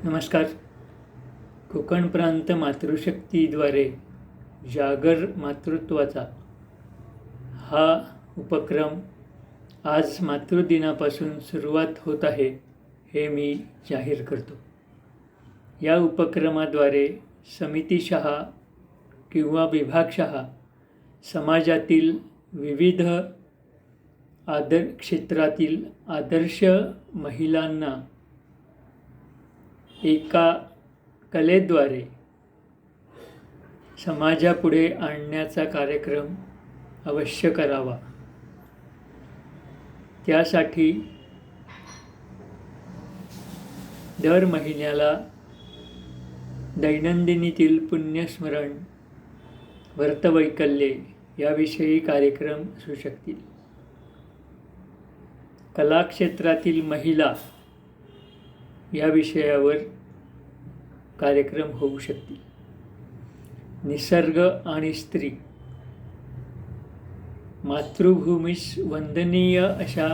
नमस्कार. कोकण प्रांत मातृशक्तीद्वारे जागर मातृत्वाचा हा उपक्रम आज मातृदिनापासून सुरुवात होत आहे हे मी जाहीर करतो. या उपक्रमाद्वारे समितीशः किंवा विभागशः समाजातील विविध क्षेत्रातील आदर्श महिलांना एका कलेद्वारे समाजापुढे आणण्याचा कार्यक्रम अवश्य करावा. त्यासाठी दर महिन्याला दैनंदिनीतील पुण्यस्मरण, व्रतवैकल्ये याविषयी कार्यक्रम असू शकतील. कलाक्षेत्रातील महिला या विषयावर कार्यक्रम होऊ शकतील. निसर्ग आणि स्त्री, मातृभूमीस वंदनीय अशा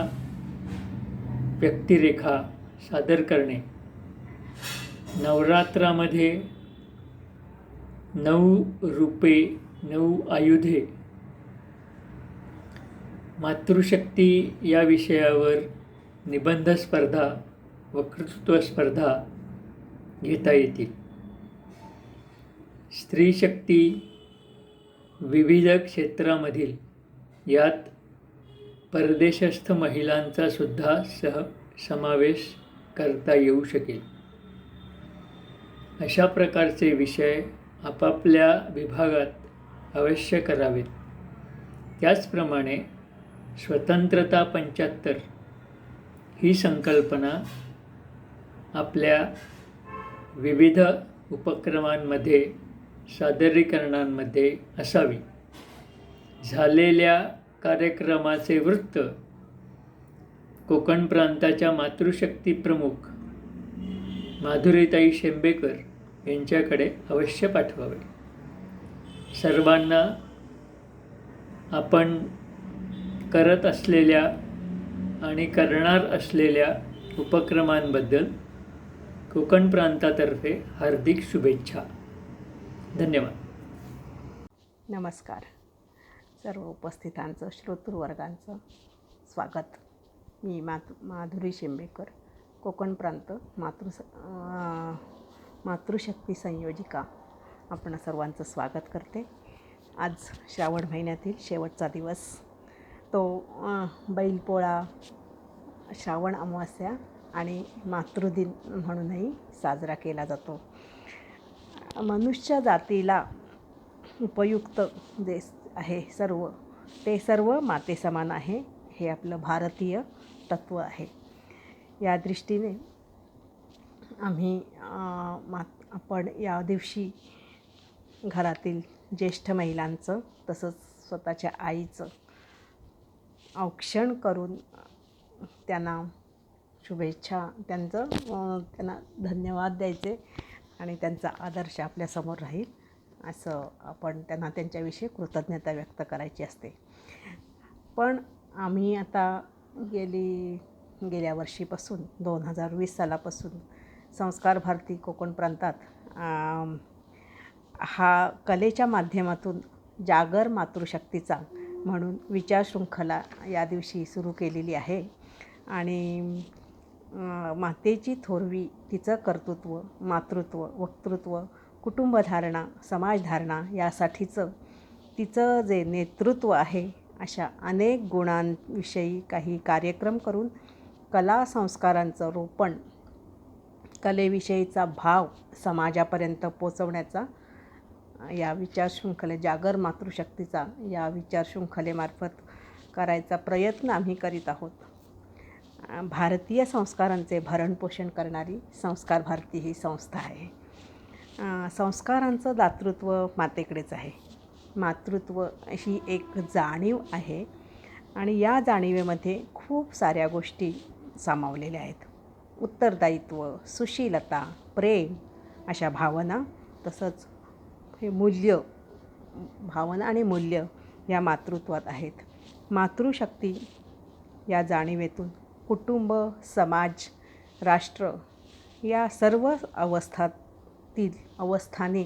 व्यक्तिरेखा सादर करणे, नवरात्रामध्ये 9 रूपे 9 आयुधे, मातृशक्ती या विषयावर निबंध स्पर्धा, वक्तृत्व स्पर्धा घेता येतील. स्त्रीशक्ती विविध क्षेत्रामधील, यात परदेशस्थ महिलांचा सुद्धा समावेश करता येऊ शकेल. अशा प्रकारचे विषय आपापल्या विभागात अवश्य करावेत. त्याचप्रमाणे स्वतंत्रता 75 ही संकल्पना आपल्या विविध उपक्रमांमध्ये, सादरीकरणांमध्ये असावी. झालेल्या कार्यक्रमाचे वृत्त कोकण प्रांताच्या मातृशक्ती प्रमुख माधुरीताई शेंबेकर यांच्याकडे अवश्य पाठवावे. सर्वांना आपण करत असलेल्या आणि करणार असलेल्या उपक्रमांबद्दल कोकण प्रांतातर्फे हार्दिक शुभेच्छा. धन्यवाद. नमस्कार. सर्व उपस्थितांचं, श्रोतृवर्गांचं स्वागत. मी माधुरी शेंबेकर, कोकण प्रांत मातृशक्ती संयोजिका, आपण सर्वांचं स्वागत करते. आज श्रावण महिन्यातील शेवटचा दिवस, तो बैलपोळा, श्रावण अमावास्या आणि मातृदिन म्हणूनही साजरा केला जातो. मनुष्य जातीला उपयुक्त जे आहे ते सर्व माते समान आहे, हे आपलं भारतीय तत्त्व आहे. या दृष्टीने आपण या दिवशी घरातील ज्येष्ठ महिलांचं, तसंच स्वतःच्या आईचं औक्षण करून त्यांना शुभेच्छा, त्यांना धन्यवाद द्यायचे आणि त्यांचा आदर्श आपल्यासमोर राहील असं आपण त्यांना त्यांच्याविषयी कृतज्ञता व्यक्त करायची असते. पण आम्ही आता गेल्या वर्षीपासून 2020 सालापासून संस्कार भारती कोकण प्रांतात हा कलेच्या माध्यमातून जागर मातृशक्तीचा म्हणून विचार शृंखला या दिवशी सुरू केलेली आहे. आणि मातेची थोरवी, तिचं कर्तृत्व, मातृत्व, वक्तृत्व, कुटुंबधारणा, समाजधारणा यासाठीचं तिचं जे नेतृत्व आहे, अशा अनेक गुणांविषयी काही कार्यक्रम करून कला संस्कारांचं रोपण, कलेविषयीचा भाव समाजापर्यंत पोचवण्याचा या विचारशृंखले, जागर मातृशक्तीचा या विचारशृंखलेमार्फत करायचा प्रयत्न आम्ही करीत आहोत. भारतीय संस्कारांचे भरणपोषण करणारी संस्कार भारती ही संस्था आहे. संस्कारांचं दातृत्व मातेकडेच आहे. मातृत्व ही एक जाणीव आहे आणि या जाणीवेमध्ये खूप साऱ्या गोष्टी सामावलेल्या आहेत. उत्तरदायित्व, सुशीलता, प्रेम अशा भावना, तसंच हे भावना आणि मूल्य या मातृत्वात आहेत. मातृशक्ती या जाणीवेतून कुटुंब, समाज, राष्ट्र या सर्व अवस्थांनी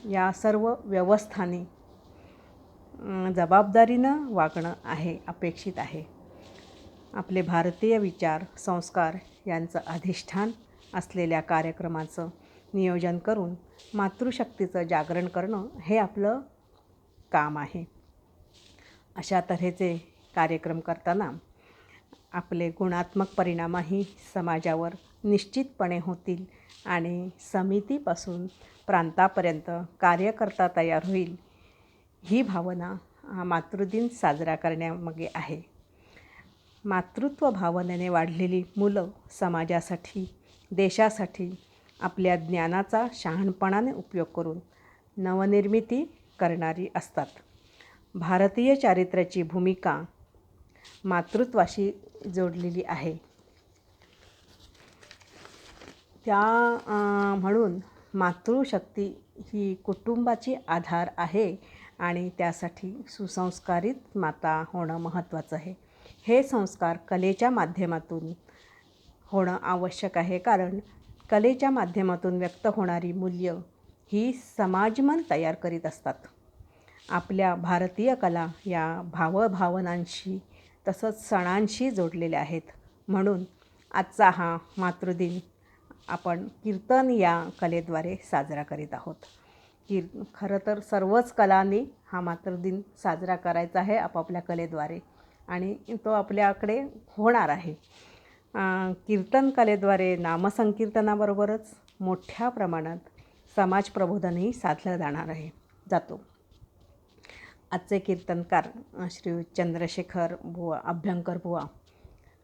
या सर्व व्यवस्थांनी जबाबदारीनं वागणं अपेक्षित आहे. आपले भारतीय विचार संस्कार यांचं अधिष्ठान असलेल्या कार्यक्रमाचं नियोजन करून मातृशक्तीचं जागरण करणं हे आपलं काम आहे. अशा तऱ्हेचे कार्यक्रम करताना आपले गुणात्मक परिणामही समाजावर निश्चितपणे होतील आणि समितीपासून प्रांतापर्यंत कार्यकर्ता तयार होईल. ही भावना हा मातृदिन साजरा करण्यामागे आहे. मातृत्व भावनेने वाढलेली मुलं समाजासाठी देशासाठी आपल्या ज्ञानाचा शहाणपणाने उपयोग करून नवनिर्मिती करणारी असतात. भारतीय चारित्र्याची भूमिका मातृत्वाशी जोडलेली आहे. म्हणून मातृशक्ती ही कुटुंबाची आधार आहे आणि त्यासाठी सुसंस्कारित माता होणं महत्त्वाचं आहे. हे संस्कार कलेच्या माध्यमातून होणं आवश्यक आहे, कारण कलेच्या माध्यमातून व्यक्त होणारी मूल्य ही समाजमन तयार करीत असतात. आपल्या भारतीय कला या भावभावनांशी तसंच सणांशी जोडलेल्या आहेत. म्हणून आजचा हा मातृदिन आपण कीर्तन या कलेद्वारे साजरा करीत आहोत. खरं तर सर्वच कलांनी हा मातृदिन साजरा करायचा आहे आपापल्या कलेद्वारे आणि तो आपल्याकडे होणार आहे. कीर्तन कलेद्वारे नामसंकीर्तनाबरोबरच मोठ्या प्रमाणात समाज प्रबोधनही साधलं जातो. आजचे कीर्तनकार श्री चंद्रशेखर बुवा अभ्यंकर बुवा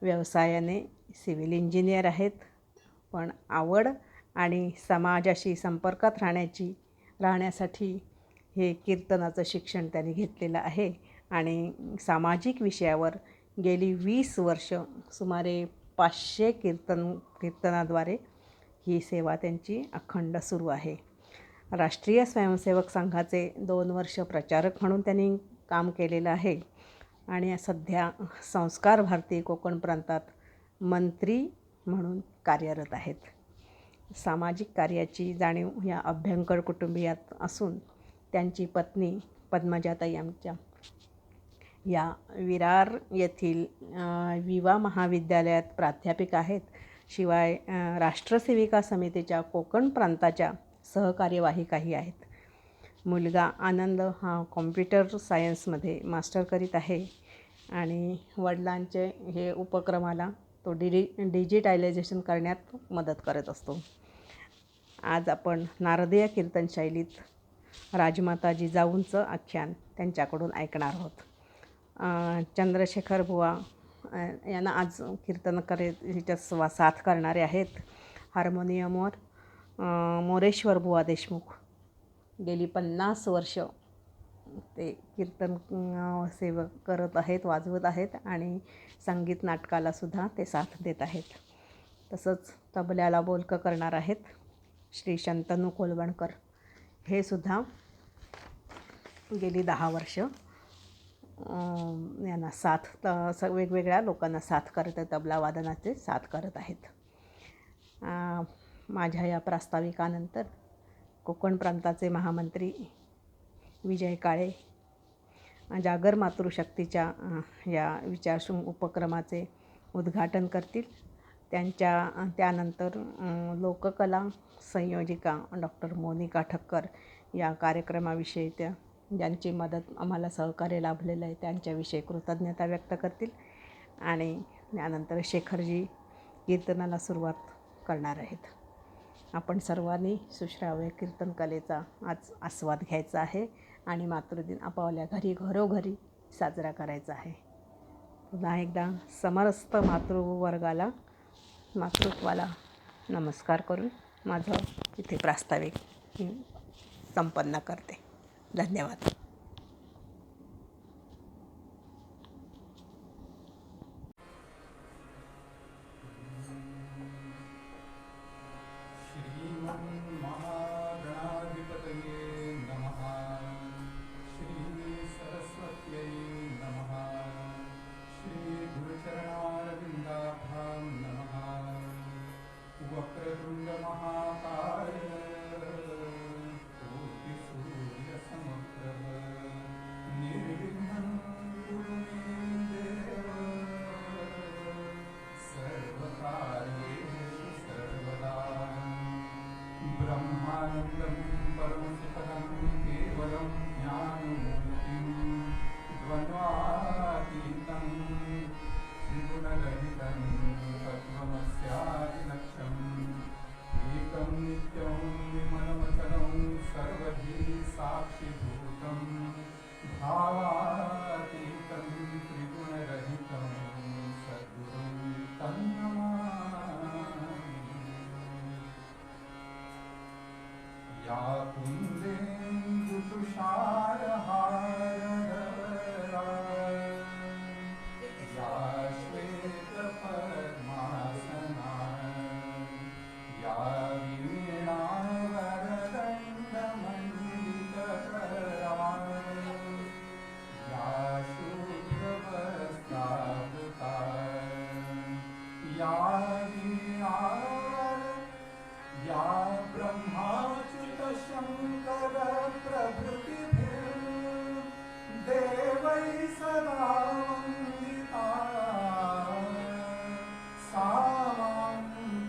व्यवसायाने सिव्हिल इंजिनियर आहेत, पण आवड आणि समाजाशी संपर्कात राहण्यासाठी हे कीर्तनाचं शिक्षण त्यांनी घेतलेलं आहे आणि सामाजिक विषयावर गेली 20 वर्ष सुमारे 500 कीर्तनाद्वारे ही सेवा त्यांची अखंड सुरू आहे. राष्ट्रीय स्वयंसेवक संघाचे 2 वर्ष प्रचारक म्हणून त्यांनी काम केलेलं आहे आणि सध्या संस्कार भारती कोकण प्रांतात मंत्री म्हणून कार्यरत आहेत. सामाजिक कार्याची जाणीव या अभ्यंकर कुटुंबियात असून त्यांची पत्नी पद्मजाताई आमच्या या विरार येथील विवा महाविद्यालयात प्राध्यापिका आहेत. शिवाय राष्ट्रसेविका समितीच्या कोकण प्रांताच्या सहकार्यवाहिकाही आहेत. मुलगा आनंद हा कॉम्प्युटर सायन्समध्ये मास्टर करीत आहे आणि वडिलांचे हे उपक्रमाला तो डिजिटायलायझेशन करण्यात मदत करत असतो. आज आपण नारदीय कीर्तन शैलीत राजमाता जिजाऊंचं आख्यान त्यांच्याकडून ऐकणार आहोत. चंद्रशेखर बुवा यांना आज कीर्तनकरीच्या साथ करणारे आहेत. हार्मोनियमवर मोरेश्वर बुवा देशमुख गेली 50 वर्ष ते कीर्तन करत आहेत, वाजवत आहेत आणि संगीत नाटकालासुद्धा ते साथ देत आहेत. तसंच तबल्याला बोलकं करणार आहेत श्री शंतनू कोलवणकर. हे सुद्धा गेली 10 वर्ष यांना वेगवेगळ्या लोकांना साथ करत तबला वादनाचे साथ करत आहेत. माझ्या या प्रास्ताविकानंतर कोकण प्रांताचे महामंत्री विजय काळे जागर मातृशक्तीच्या या विचारशून्य उपक्रमाचे उद्घाटन करतील. त्यानंतर लोककला संयोजिका डॉक्टर मोनिका ठक्कर या कार्यक्रमाविषयी ज्यांची मदत आम्हाला सहकार्य लाभलेलं आहे त्यांच्याविषयी कृतज्ञता व्यक्त करतील आणि त्यानंतर शेखरजी कीर्तनाला सुरुवात करणार आहेत. आपण सर्वांनी सुश्राव्य कीर्तन कलेचा आज आस्वाद घ्यायचा आहे आणि मातृदिन आपापल्या घरोघरी साजरा करायचा आहे. पुन्हा एकदा समस्त मातृवर्गाला मातृत्वाला नमस्कार करून माझं इथे प्रास्ताविक संपन्न करते. धन्यवाद. या ब्रह्माच्युत शंकर प्रभृतिभिर्देवै सदा वन्दिता सा मां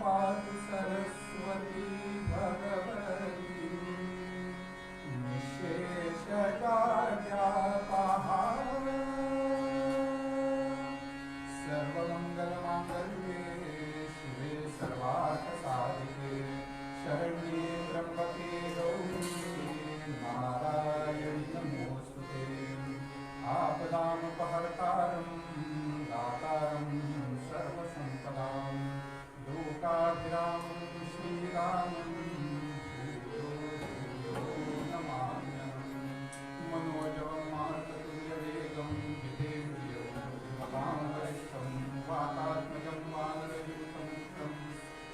पातु सरस्वती भगवती निःशेषजाड्यापहा सर्वमङ्गलमाङ्गल्ये शिवे सर्वार्थसाधिके शरण्ये त्र्यम्बके गौरी नारायणि नमोऽस्तुते आपदामुपहर्तारं दातारं सर्वसम्पदां लोकाभिरामं श्रीरामं भूयो भूयो नमाम्यहम् मनोजवं मारुततुल्यवेगं जितेन्द्रियो बुद्धिमतां वरिष्ठं वातात्मजं वानरयूथमुख्यं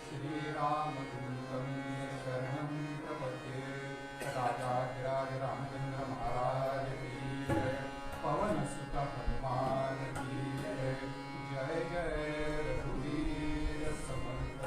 श्रीरामदूतं शरणं प्रपद्ये राजाधिराज रामचन्द्र महाराज की जय पवनसुत हनुमान की जय जय जय रघुवीर समर्थ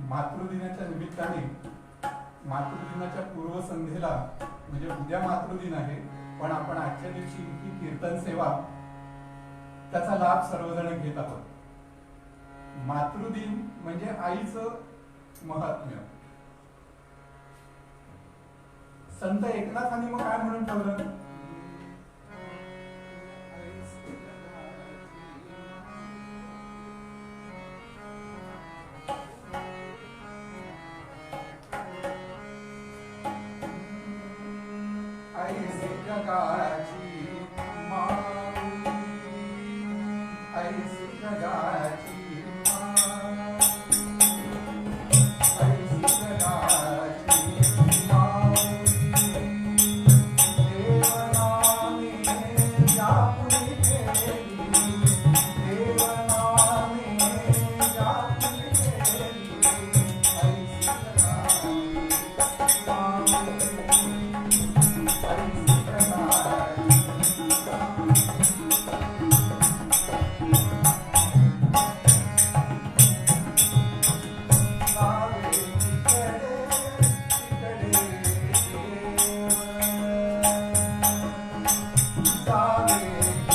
मातृदिनाच्या निमित्ताने मातृदिनाच्या पूर्वसंध्येला म्हणजे उद्या मातृदिन आहे, पण आपण आजच्या दिवशी ही कीर्तन सेवा त्याचा लाभ सर्वजण घेत आहोत. मातृदिन म्हणजे आईचं महात्म्य. संत एकनाथांनी मग काय म्हणून ठेवलं? ऐसी जगाची माऊली, ऐसी जगाची माऊली, ऐसी जगाची माऊली, देवनामे जापुरी केली, देवनामे जापुरी केली, ऐसी जगाची माऊली. Sorry.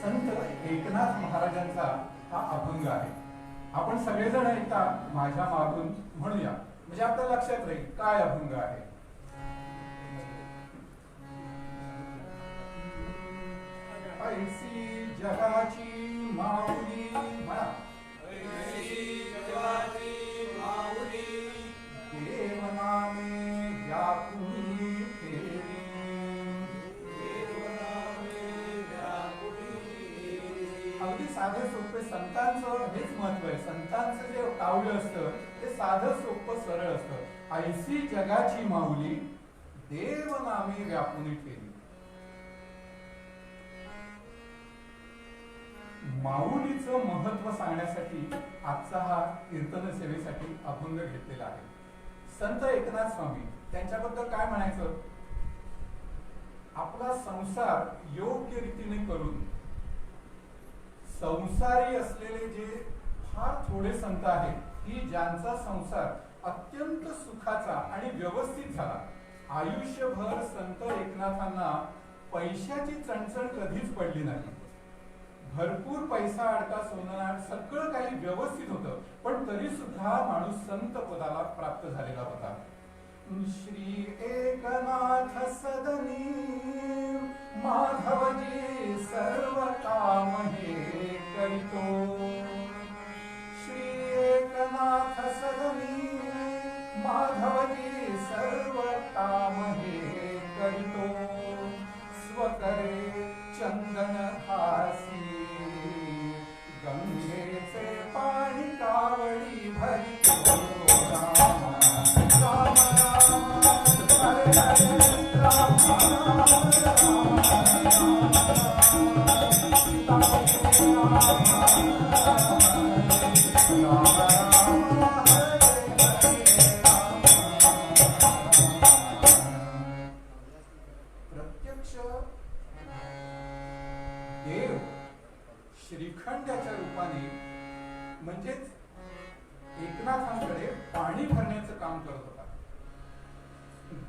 संत एकनाथ महाराजांचा हा अभंग आहे. आपण सगळेजण एकदा माझ्या मागून म्हणूया, म्हणजे आपल्या लक्षात राहील काय अभंग आहे. ऐसी जगाची माऊली म्हणा, देव नामे व्यापुली फेरी. अगदी साधं सोपे संतांचं हेच महत्व आहे. संतांचं जे काव्य असतं ते साधं सोपं सरळ असतं. ऐसी जगाची माऊली देव नामे व्यापुली फेरी. माऊलीचं महत्व सांगण्यासाठी आजचा हा कीर्तन सेवेसाठी अभंग घेतलेला आहे. संत एकनाथ स्वामी त्यांच्याबद्दल काय म्हणायचं, आपला संसार योग्य रीतीने करून संसारी असलेले जे फार थोडे संत आहेत की ज्यांचा संसार अत्यंत सुखाचा आणि व्यवस्थित झाला. आयुष्यभर संत एकनाथांना पैशाची चणचण कधीच पडली नाही. भरपूर पैसा अडका सोनं सगळं काही व्यवस्थित होतं, पण तरी सुद्धा माणूस संत पदाला प्राप्त झालेला होता. श्री एकनाथ सदनी माधवजी सर्व काम हे करितो. श्री एकनाथ सदनी माधवजी सर्व काम हे करितो. स्वकरे चंदन हासी गंगेचे पाणी कावडी भरितो. राम राम हरे हरे राम प्रत्यक्ष देव श्रीखंडाच्या रूपाने म्हणजेच एकनाथांकडे पाणी भरण्याचं काम करत होता.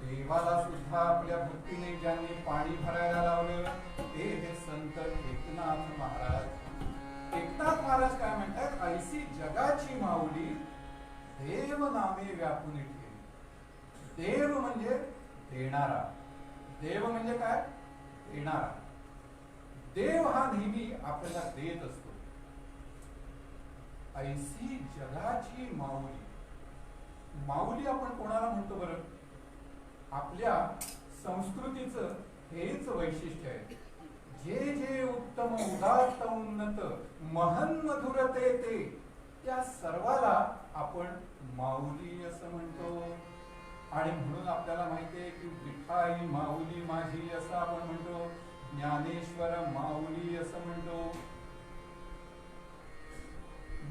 देवाला सुद्धा आपल्या भक्तीने ज्यांनी पाणी भरायला लावलं ते हे संत एकनाथ महाराज. एकनाथ महाराज काय म्हणतात, ऐसी जगाची माऊली देव नामे व्यापून ठेवी. देव म्हणजे देणारा. देव म्हणजे काय, देणारा. देव हा नेहमी आपल्याला देत असतो. ऐसी जगाची माऊली. माऊली आपण कोणाला म्हणतो बरं? आपल्या संस्कृतीचं हेच वैशिष्ट्य आहे. जे जे उत्तम उदात्त उन्नत महन मधुरते ते, त्या सर्वाला आपण माऊली असं म्हणतो. आणि म्हणून आपल्याला माहितीये की विठाई माऊली माझी असं आपण म्हणतो, ज्ञानेश्वर माऊली असं म्हणतो.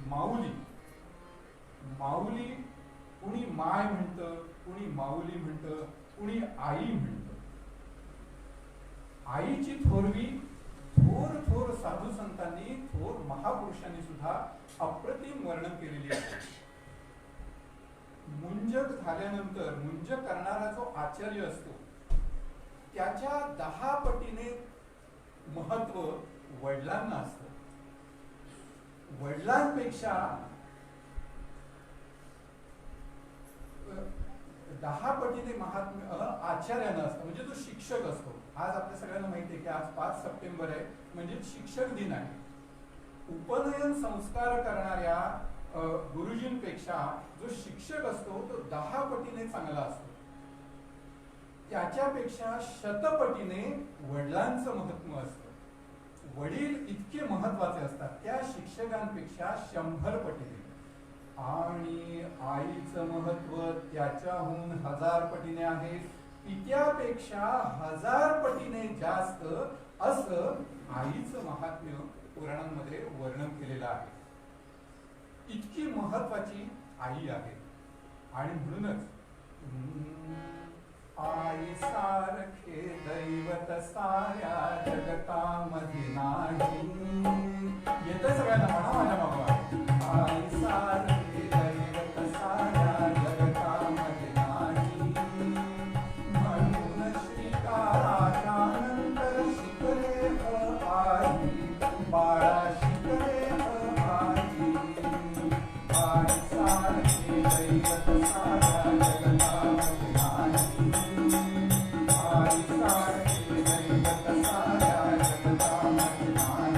माऊली, माऊली कुणी माय म्हणतं, कुणी माऊली म्हणतं, कुणी आई म्हणतं. आईची थोरवी थोर थोर साधू संतांनी, थोर महापुरुषांनी सुद्धा अप्रतिम वर्णन केलेली आहे. मुंजक झाल्यानंतर मुंज करणारा जो आचार्य असतो त्याच्या 10 पटीने महत्व वडिलांना असतं. वडिलांपेक्षा 10 पटीने महात्म्य आचार्यानं असतं, म्हणजे तो शिक्षक असतो. आज आपल्या सगळ्यांना माहिती आहे की आज 5 सप्टेंबर आहे, म्हणजे शिक्षक दिन आहे. उपनयन संस्कार करणाऱ्या गुरुजींपेक्षा जो शिक्षक असतो तो 10 पटीने चांगला असतो. त्याच्यापेक्षा शतपटीने वडिलांचं महत्व असतं. वडील इतके महत्वाचे असतात त्या शिक्षकांपेक्षा 100 पटीने. आणि आईचं महत्व त्याच्याहून 1000 पटीने आहे. पित्यापेक्षा 1000 पटीने जास्त असं आईचं महात्म्य पुराणांमध्ये वर्णन केलेलं आहे. इतकी महत्वाची आई आहे. आणि म्हणूनच आई सारखे दैवत साऱ्या जगतामध्ये नाही. येतं सगळ्यांना म्हणा माझ्या बाबा. आई सारखे दैवत साऱ्या जगतामध्ये नाही. म्हणून श्रीकाराच्या नंतर शिकले आई, बाळा शिकले आई. आई सारखे दैवत साऱ्या जगतामध्ये नाही. आई सारखे दैवत साऱ्या जगतामध्ये नाही.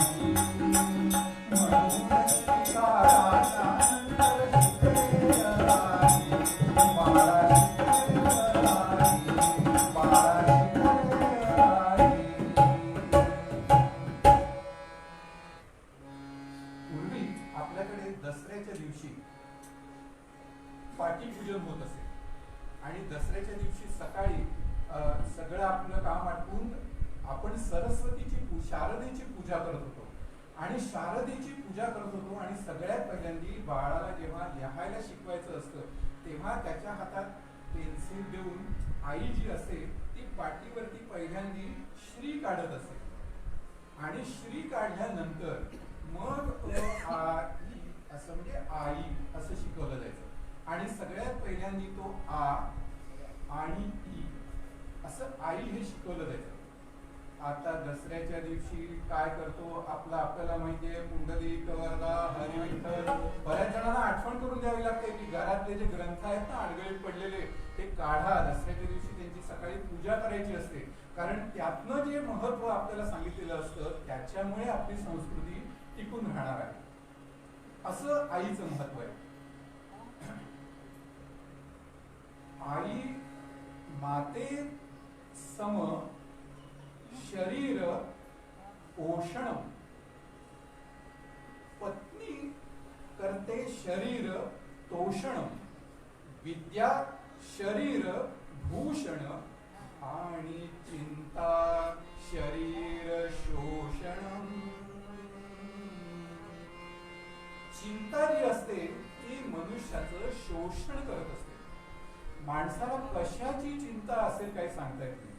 म्हणून श्रीकाराच्या नंतर शिकले आई, बाळा शिकले आई, बाळा शिकले आई. पूर्वी आपल्याकडे दसऱ्याच्या दिवशी पाटीपूजन होत असे. आणि दसऱ्याच्या दिवशी सकाळी सगळं आपलं काम आटपून आपण सरस्वतीची शारदेची पूजा करत होतो. आणि शारदेची पूजा करत होतो. आणि सगळ्यात पहिल्यांदी बाळाला जेव्हा लिहायला शिकवायचं असतं तेव्हा त्याच्या हातात पेन्सिल देऊन आई जी असते ती पाटीवरती पहिल्यांदी श्री काढत असे. आणि श्री काढल्यानंतर मग आई असं म्हणजे आई असं शिकवलं जायचं. आणि सगळ्यात पहिल्यांदी तो आ आणि ई असं आई हे शिकवलं जायचं. आता दसऱ्याच्या दिवशी काय करतो आपल्याला माहितीये, पुंडलिक वरदा हरिविठ्ठल. बऱ्याच जणांना आठवण करून द्यावी लागते की घरातले जे ग्रंथ आहेत ना अडगळीत पडलेले ते काढा. दसऱ्याच्या दिवशी त्यांची सकाळी पूजा करायची असते. कारण त्यातनं जे महत्व आपल्याला सांगितलेलं असतं त्याच्यामुळे आपली संस्कृती टिकून राहणार आहे. असं आईचं महत्व आहे. आई माते सम शरीर पोषण. पत्नी करते शरीर तोषण. विद्या शरीर भूषण. आणि चिंता शरीर शोषण. चिंता जी असते ती मनुष्याचं शोषण करत असते. माणसाला कशाची चिंता असेल काही सांगता येत नाही.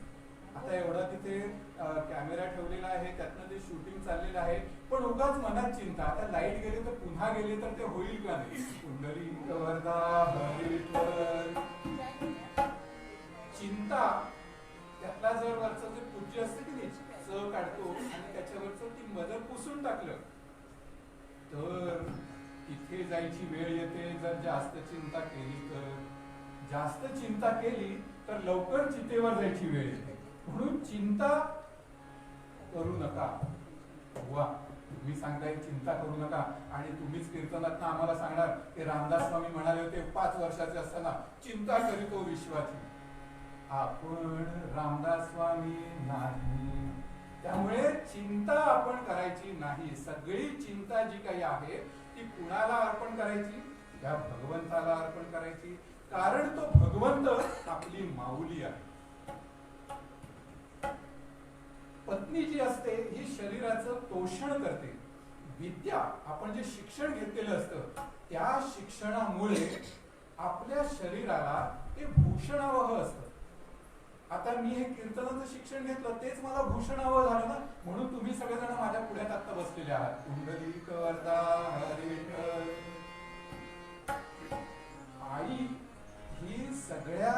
आता एवढा तिथे कॅमेरा ठेवलेला आहे, त्यातनं ते शूटिंग चाललेलं आहे, पण उगाच मनात चिंता. आता लाईट गेले तर पुन्हा गेले तर ते होईल का नाही. पुंडलिक वरदा हरिविठ्ठल. चिंता त्यातला जर वरचं जे पूज्य असते की नाही च काढतो आणि त्याच्यावरचं ती मदर पुसून टाकलं तर तिथे जायची वेळ येते. जर जास्त चिंता केली तर, जास्त चिंता केली तर लवकर चितेवर जायची वेळ येते. म्हणून चिंता करू नका. वा तुम्ही सांगताय चिंता करू नका, आणि तुम्हीच कीर्तनात आम्हाला सांगणार की रामदास स्वामी म्हणाले होते 5 वर्षाचे असताना, चिंता करीतो विश्वाची. आपण रामदास स्वामी नाही, त्यामुळे चिंता आपण करायची नाही. सगळी चिंता जी काही आहे ती कुणाला अर्पण करायची? त्या भगवंताला अर्पण करायची, कारण तो भगवंत आपली माऊली आहे. पत्नी जी असते ही शरीराचं पोषण करते. विद्या, आपण जे शिक्षण घेतलेलं असतं त्या शिक्षणामुळे आपल्या शरीराला ते भूषणावह असतं. आता मी हे कीर्तनाचं शिक्षण घेतलं, तेच मला भूषणावह झालं ना, म्हणून तुम्ही सगळेजण माझ्या पुढ्यात आता बसलेले आहात. कुंडलिक वरदा हरी विठ्ठल. आई ही सगळ्या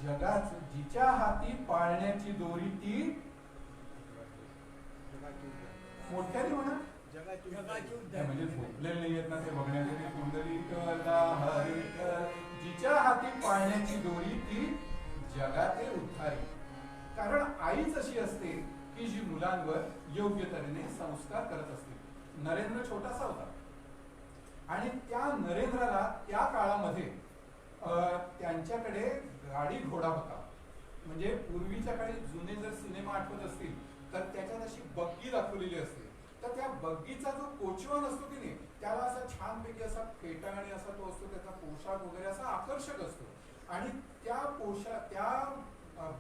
जगात जिच्या हाती पाळण्याची दोरी, ती मोठ्याने म्हणा, म्हणजे झोपलेले नाही आहेत ना ते बघण्यासाठी. कुंडलिक वरदा हरी विठ्ठल. जिच्या हाती पाळण्याची दोरी, ती जगातील उद्धारी. कारण आईच अशी असते की जी मुलांवर योग्य तऱ्हेने संस्कार करत असते. नरेंद्र छोटासा होता, आणि त्या नरेंद्राला त्या काळामध्ये त्यांच्याकडे गाडी घोडा होता. म्हणजे पूर्वीच्या काळी जुने जर सिनेमा आठवत असतील तर त्याच्यात अशी बग्गी दाखवलेली असते. तर त्या बग्गीचा जो कोचवन असतो की नाही, त्याला असा छानपैकी असा फेटाळणी असा तो असतो, त्याचा पोशाख वगैरे असा आकर्षक असतो. आणि त्या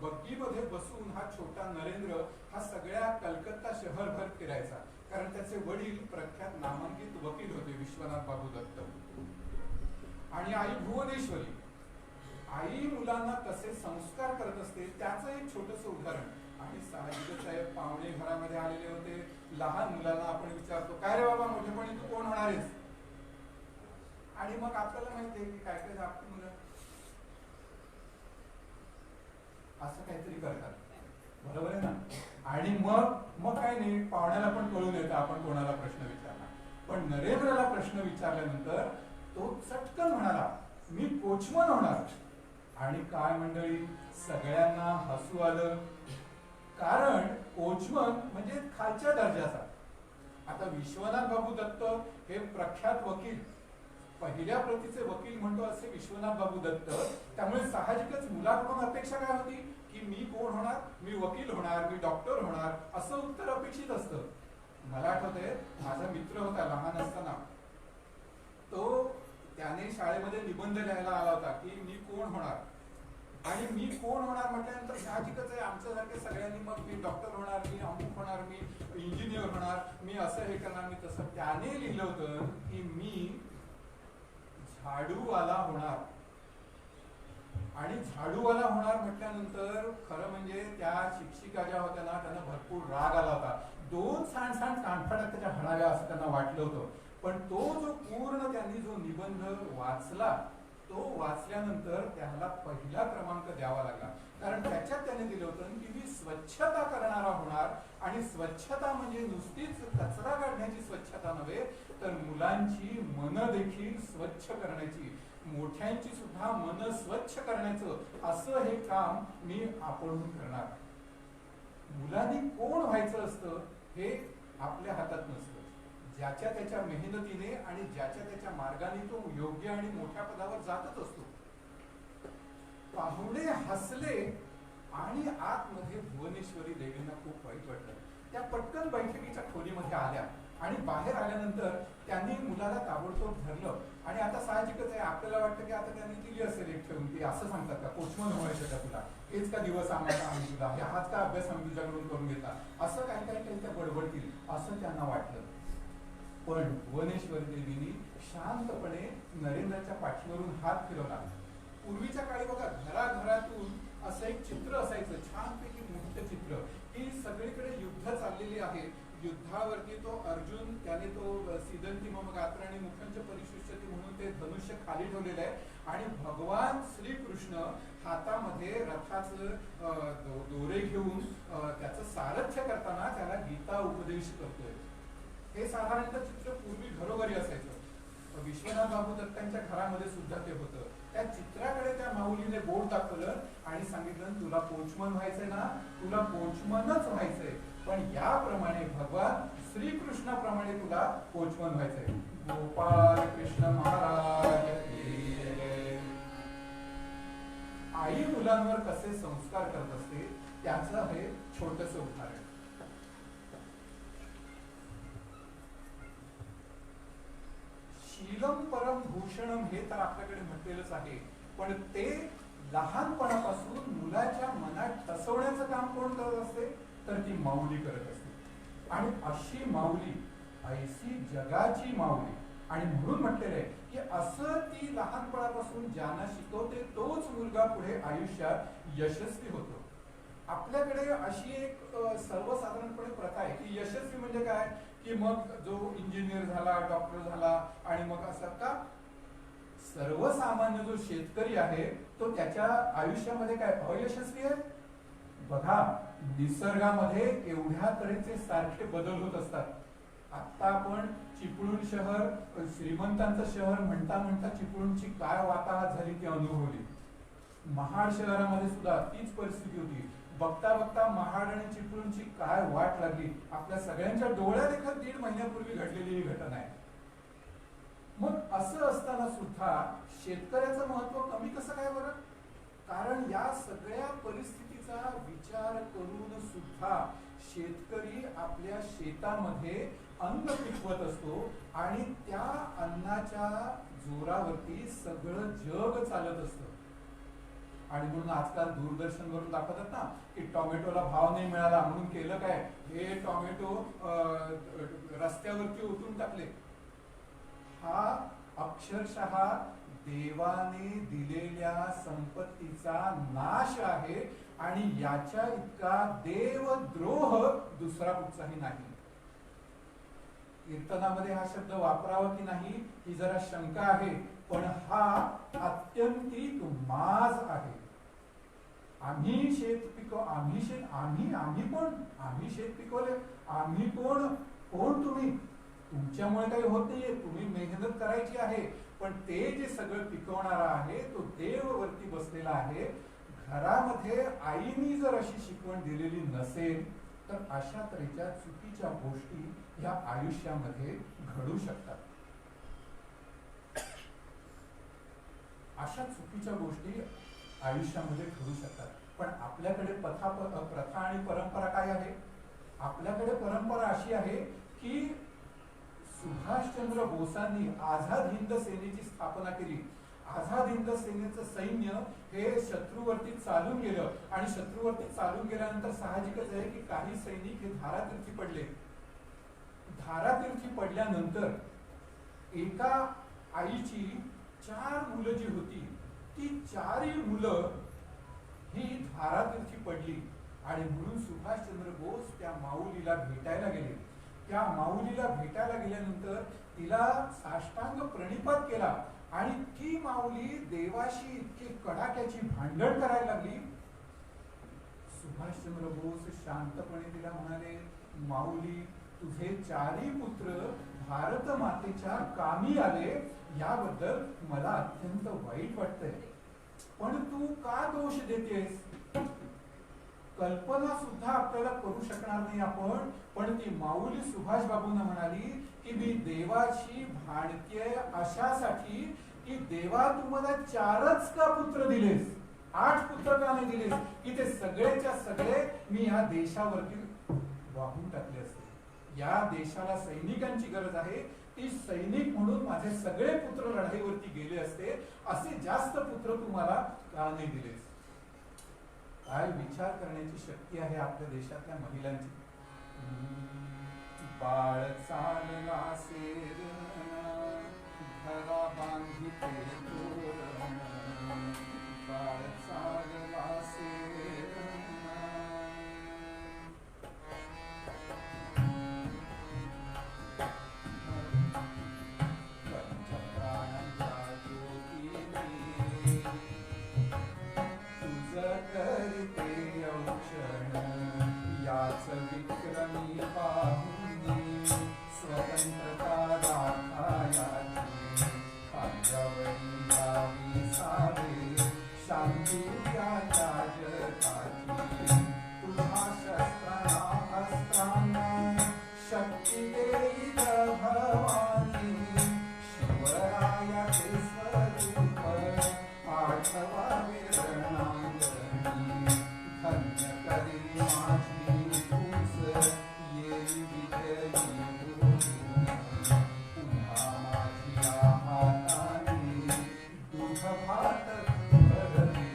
बग्गीमध्ये बसून हा छोटा नरेंद्र हा सगळ्या कलकत्ता शहरभर फिरायचा. कारण त्याचे वडील प्रख्यात नामांकित वकील होते, विश्वनाथ बाबू दत्त, आणि आई भुवनेश्वरी. आई मुलांना कसे संस्कार करत असते त्याचं एक छोटस उदाहरण. आणि साहजिकच साहेब पाहुणे घरामध्ये आलेले होते. लहान मुलांना आपण विचारतो, काय रे बाबा मोठेपणी तू कोण होणार आहेस? आणि मग आपल्याला माहिती आहे की काय काय आपली मुलं असं काहीतरी करतात, बरोबर आहे ना. आणि मग काय नाही, पाहुण्याला पण कळून येतं आपण कोणाला प्रश्न विचारला. पण नरेंद्रला प्रश्न विचारल्यानंतर तो चटकन म्हणाला, मी कोचमन होणार. आणि काय मंडळी, सगळ्यांना हसू आलं, कारण कोचमन म्हणजे खालच्या दर्जाचा. आता विश्वनाथ बाबू दत्त हे प्रख्यात वकील, पहिल्या प्रतीचे वकील म्हणतो असे विश्वनाथ बाबू दत्त. त्यामुळे साहजिकच मुलाकडून अपेक्षा काय होती की मी कोण होणार? मी वकील होणार, मी डॉक्टर होणार, असं उत्तर अपेक्षित असतं. मला आठवतंय, माझा मित्र होता लहान असताना, तो त्याने शाळेमध्ये निबंध लिहायला आला होता की मी कोण होणार. आणि मी कोण होणार म्हटल्यानंतर साहजिकच आहे आमच्यासारखे सगळ्यांनी मग मी डॉक्टर होणार, मी अमुक होणार, मी इंजिनियर होणार, मी असं हे करणार, मी तसं. त्याने लिहिलं होतं की मी झाडूवाला होणार. आणि झाडूवाला होणार म्हटल्यानंतर खरं म्हणजे त्या शिक्षिका ज्या होत्या ना, त्यांना भरपूर राग आला होता. 2 सांड कानफड्यात त्याच्या हणाव्या असं त्यांना वाटलं होतं. पण तो जो पूर्ण त्यांनी जो निबंध वाचला, तो वाचल्यानंतर त्याला पहिला क्रमांक द्यावा लागला. कारण त्याच्यात त्याने दिलं होतं की मी स्वच्छता करणारा होणार. आणि स्वच्छता म्हणजे नुसतीच कचरा काढण्याची स्वच्छता नव्हे, तर मुलांची मन देखील स्वच्छ करण्याची, मोठ्यांची सुद्धा मन स्वच्छ करण्याचं असं हे काम मी आपण करणार. मुलांनी कोण व्हायचं असतं हे आपल्या हातात नसतं. ज्याच्या त्याच्या मेहनतीने आणि ज्याच्या त्याच्या मार्गाने तो योग्य आणि मोठ्या पदावर जातच असतो. पाहुणे हसले आणि आतमध्ये भुवनेश्वरी देवींना खूप वाईट वाटलं. त्या पटकन बैठकीच्या खोलीमध्ये आल्या आणि बाहेर आल्यानंतर त्यांनी मुलाला ताबडतोब धरलं. आणि आता साहजिकच आहे, आपल्याला वाटतं की आता त्यांनी दिली असेल एक ठेवून, की असं सांगतात का कोचमन व्हायचं का तुला, हेच का दिवस आम्हाला आम्ही तुला, हाच का अभ्यास आम्ही तुझ्याकडून करून घेतला, असं काही काही त्या बडबडतील असं त्यांना वाटलं. पण भुवनेश्वरी देवीनी शांतपणे नरेंद्रच्या पाठीवरून हात फिरवला. पूर्वीच्या काळी बघा, घराघरातून असं एक चित्र असायचं, छानपैकी मोठं चित्र, की सगळीकडे युद्ध चाललेली आहे. युद्धावरती तो अर्जुन, त्याने तो सिदंती मम गात्र आणि मुखंच परिशिष्यती म्हणून ते धनुष्य खाली ठेवलेलं आहे. आणि भगवान श्रीकृष्ण हातामध्ये रथाचं दोरे घेऊन त्याचं सारथ्य करताना त्याला गीता उपदेश करतोय. हे साधारणतः चित्र पूर्वी घरोघरी असायचं. विश्वनाथ बाबू दत्तांच्या घरामध्ये सुद्धा ते होतं. त्या चित्राकडे त्या माऊलीने बोट दाखवलं आणि सांगितलं, तुला कोचमन व्हायचंय ना, तुला कोचमनच व्हायचंय, पण याप्रमाणे भगवान श्रीकृष्णाप्रमाणे तुला कोचमन व्हायचंय. गोपाल कृष्ण महाराज की जय. आई मुलांवर कसे संस्कार करत असते त्याचं हे छोटस उदाहरण. शीलम परम भूषणम हे तर आपल्याकडे म्हटलेलंच आहे, पण ते लहानपणापासून मुलाच्या मनात ठसवण्याचं काम कोण करत असते तर ती माऊली करत असते. आणि अशी माऊली ऐशी जगाची माऊली. आणि म्हणून म्हटलेलं आहे की असं ती लहानपणापासून ज्यांना शिकवते तोच मुलगा पुढे आयुष्यात यशस्वी होतो. आपल्याकडे अशी एक सर्वसाधारणपणे प्रथा आहे की यशस्वी म्हणजे काय की मग जो इंजिनियर झाला, डॉक्टर झाला आणि मग असं का सर्वसामान्य जो शेतकरी आहे तो त्याच्या आयुष्यामध्ये काय अयशस्वी आहे. बघा निसर्गामध्ये एवढ्या तऱ्हेचे सारखे बदल होत असतात. आता आपण चिपळूण शहर श्रीमंतांचं शहर म्हणता म्हणता चिपळूणची काय वाताहत झाली ती अनुभवली. महाड शहरामध्ये सुद्धा तीच परिस्थिती होती. बघता बघता महाड आणि चिपळूणची काय वाट लागली आपल्या सगळ्यांच्या डोळ्यादेखत 1.5 महिन्यापूर्वी घडलेली ही घटना आहे. मग असं असताना सुद्धा शेतकऱ्याचं महत्व कमी कसं काय बरं. कारण या सगळ्या परिस्थितीचा विचार करून सुद्धा शेतकरी आपल्या शेतामध्ये अन्न पिकवत असतो आणि त्या अन्नाच्या जोरावरती सगळं जग चालत असतं. आणि म्हणून आजकाल दूरदर्शनवरून दाखवतात ना की टोमॅटोला भाव नाही मिळाला म्हणून केलं काय, हे टोमॅटो रस्त्यावरती ओतून टाकले. हा अक्षरशः देवाने दिलेल्या संपत्तीचा नाश आहे आणि याच्या इतका देवद्रोह दुसरा कुठचाही नाही. कीर्तनामध्ये हा शब्द वापरावा की नाही ही जरा शंका आहे, पण हा अत्यंतिक माज आहे. आम्ही शेत पिकवले, आम्ही कोण तुम्ही, तुमच्यामुळे काही होत नाहीये, तुम्ही मेहनत करायची आहे. पण ते जे सगळं पिकवणारा आहे तो देव वरती बसलेला आहे. घरामध्ये आईनी जर अशी शिकवण दिलेली नसेल तर अशा तऱ्हेच्या चुकीच्या गोष्टी ह्या आयुष्यामध्ये घडू शकतात. अशा चुकीच्या गोष्टी आयुष्यामध्ये घडू शकतात. पण आपल्याकडे प्रथा आणि परंपरा काय आहे. आपल्याकडे परंपरा अशी आहे की सुभाषचंद्र बोसांनी आझाद हिंद सेनेची स्थापना केली. आझाद हिंद सेनेचं सैन्य हे शत्रूवरती चालून गेलं आणि शत्रूवरती चालून गेल्यानंतर साहजिकच आहे की काही सैनिक हे धारातीर्थी पडले. धारातीर्थी पडल्यानंतर एका आईची 4 मुलं जी होती ती 4ही मुलं ही धारातीर्थी पडली. आणि म्हणून सुभाषचंद्र बोस त्या माऊलीला भेटायला गेले. त्या माऊलीला भेटायला गेल्यानंतर तिला साष्टांग प्रणिपात केला आणि ती माऊली देवाशी इतकी कडाक्याची भांडण करायला लागली. सुभाषचंद्र बोस शांतपणे तिला म्हणाले, माऊली तुझे 4ही पुत्र भारत मातेच्या कामी आले याबद्दल मला अत्यंत वाईट वाटतंय, पण तू का दोष देतेस. कल्पना सुद्धा आपल्याला करू शकणार नाही आपण, पण ती माऊली सुभाष बाबूंना म्हणाली की मी देवाची भांडतेय अशासाठी की देवा तुम्हाला 4च का पुत्र दिलेस, 8 पुत्र का नाही दिलेस की ते सगळेच्या सगळे मी या देशावरती वाहून टाकले असते. या देशाला सैनिकांची गरज आहे, ती सैनिक म्हणून माझे सगळे पुत्र लढाईवरती गेले असते, असे जास्त पुत्र तुम्हाला का नाही दिलेस. काय विचार करण्याची शक्ती आहे आपल्या देशातल्या महिलांची. बाळ चालला सेर घरा बांधिते तोरण, बाळ चालला सेर विक्रमी पाहुनी स्वतंत्रता राखायाची खांद्यावरी गावी सारे शांती उद्याच्या जगाची. तुझ्या शस्त्रांना अस्त्रांना शक्ती भात भरली.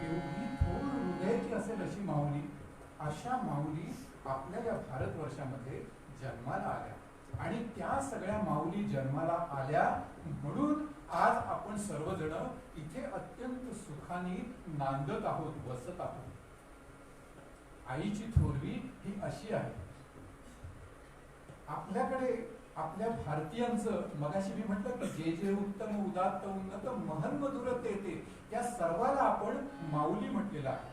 एवढी थोर हृदयाची असेल अशी माऊली, अशा माऊली आपल्या या भारतवर्षामध्ये जन्माला आल्या. आणि त्या सगळ्या माऊली जन्माला आल्या म्हणून आज आपण सर्वजण इथे अत्यंत सुखाने नांदत आहोत, वसत आहोत. आईची थोरवी ही अशी आहे. आपल्याकडे आपल्या भारतीयांचं मगाशी मी म्हटलं की जे जे उत्तम उदात्त उन्नत महन मधुर ते त्या सर्वाला आपण माऊली म्हटलेलं आहे.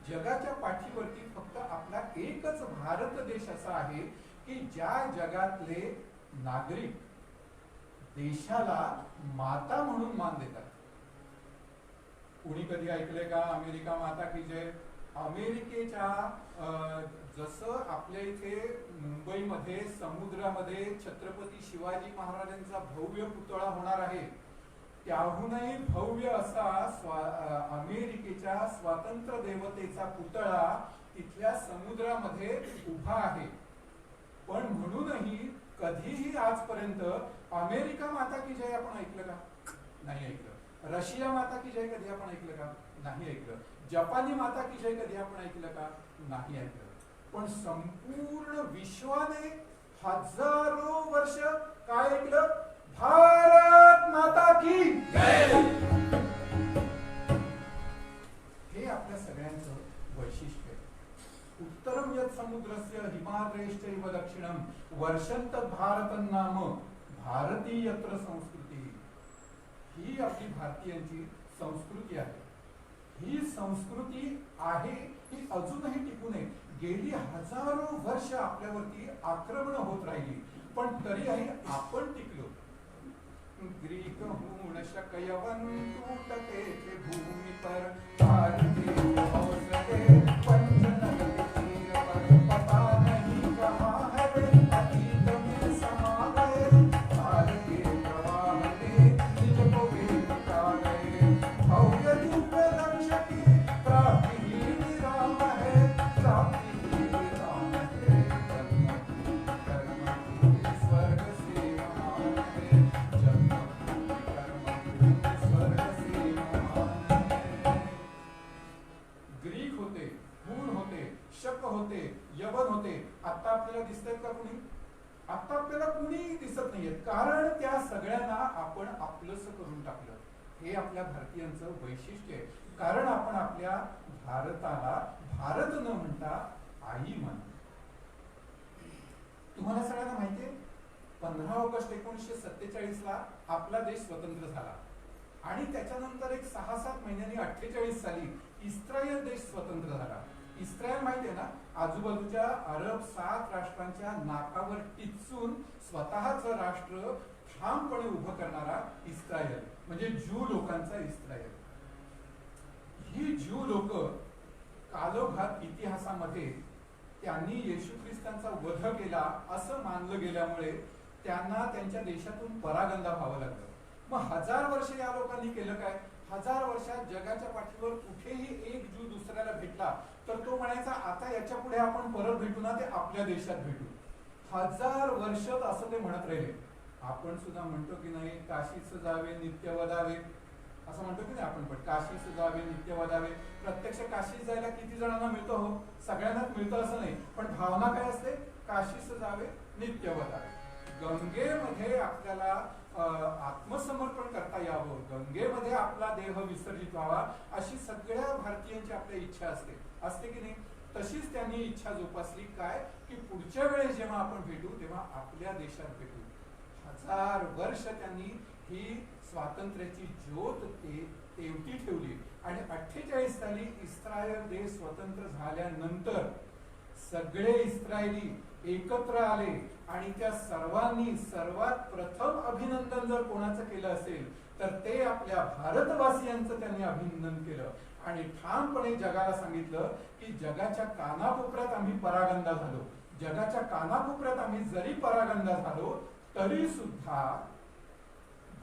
जगाच्या पाठीवरती फक्त आपला एकच भारत देश असा आहे की ज्या जगातले नागरिक देशाला माता म्हणून मान देतात. कुणी कधी ऐकले का अमेरिका माता की जय? अमेरिकेच्या जसं आपल्या इथे मुंबईमध्ये समुद्रामध्ये छत्रपती शिवाजी महाराजांचा भव्य पुतळा होणार आहे, त्याहूनही भव्य असा अमेरिकेच्या स्वातंत्र्य देवतेचा पुतळा तिथल्या समुद्रामध्ये उभा आहे. पण म्हणूनही कधीही आजपर्यंत अमेरिका माता की जय आपण ऐकलं का? नाही ऐकलं. रशिया माता की जय कधी आपण ऐकलं का? नाही ऐकलं. जपानी माता की जय कधी आपण ऐकलं का? नाही ऐकलं. पण संपूर्ण विश्वाने हजारो वर्ष काय ऐकलं? भारत माता की जय. हे आपल्या सगळ्यांचं वैशिष्ट्य आहे. उत्तरम यत् समुद्रस्य हिमाद्रेश्चैव दक्षिणम वर्षंत भारतं नाम भारतीयत्र संस्कृती. ही आपली भारतीयांची संस्कृती आहे. ही संस्कृती आहे ही अजूनही टिकून आहे. गेली हजारो वर्ष आपल्यावरती आक्रमण होत राहिली पण तरीही आपण टिकलो. ग्रीक होऊन शकयवन तुटते ते भूमी पर भारती हौसले पंचनगरी तीर पर पता नहीं कहाँ है अतीत में समा गए भारतीय प्रवाह में निज को भी मिटा गए. भव्य दिव्य लक्ष्य की प्राप्ति ही विराम है, प्राप्ति ही विराम है. जन्म कर्म स्वर्ग से महान है, जन्म ग्रीक होते, हून होते, शक होते, यवन होते. आता आपल्याला दिसतंय का कुणी? आता आपल्याला कुणी दिसत नाहीये. कारण त्या सगळ्यांना आपण आपलंसं करून टाकलं. हे आपल्या भारतीयांचं वैशिष्ट्य आहे. कारण आपण आपल्या भारताला भारत न म्हणता आई म्हणतो. तुम्हाला सगळ्यांना माहितीये 15 ऑगस्ट 1947 ला आपला देश स्वतंत्र झाला आणि त्याच्यानंतर एक 6-7 महिन्यांनी 48 साली इस्रायल देश स्वतंत्र झाला. इस्रायल माहितीये ना, आजूबाजूच्या अरब 7 राष्ट्रांच्या नाकावर टिचून स्वतःचं राष्ट्र ठामपणे उभं करणारा इस्रायल म्हणजे ज्यू लोकांचा इस्रायल. ही ज्यू लोक कालोघात इतिहासामध्ये त्यांनी येशू ख्रिस्तांचा वध केला असं मानलं गेल्यामुळे त्यांना त्यांच्या देशातून परागंदा व्हावं लागलं. मग 1000 वर्ष या लोकांनी केलं काय? 1000 वर्षात जगाच्या पाठीवर कुठेही एक ज्यू दुसऱ्याला भेटला तर तो म्हणायचा आता याच्या पुढे आपण परत भेटू ना ते आपल्या देशात भेटू. 1000 वर्ष असं ते म्हणत राहिले. आपण सुद्धा म्हणतो की नाही काशीच जावे नित्य वदावे असं म्हणतो की नाही आपण, पण काशीच जावे नित्य वदावे. प्रत्यक्ष काशीत जायला किती जणांना मिळतं? हो, सगळ्यांनाच मिळतं असं नाही, पण भावना काय असते? काशीच जावे नित्य वदावे. गंगेमध्ये आपल्याला आत्मसमर्पण करता यावं, गंगेमध्ये आपला देह विसर्जित व्हावा अशी सगळ्या भारतीयांची आपल्या इच्छा असते की नाही? तशीच त्यांनी इच्छा जोपासली काय की पुढच्या वेळेस जेव्हा आपण भेटू तेव्हा आपल्या देशात भेटू. 1000 वर्ष त्यांनी ही स्वातंत्र्याची ज्योत तेवती ठेवली आणि 48 साली इस्रायल देश स्वतंत्र झाल्यानंतर सगळे इस्रायली एकत्र आले आणि त्या सर्वांनी सर्वात प्रथम अभिनंदन जर कोणाचं केलं असेल तर ते आपल्या भारतवासियांचं त्यांनी अभिनंदन केलं आणि ठामपणे जगाला सांगितलं की जगाच्या कानाकोपऱ्यात आम्ही परागंदा झालो, जगाच्या कानाकोपऱ्यात आम्ही जरी परागंदा झालो तरी सुद्धा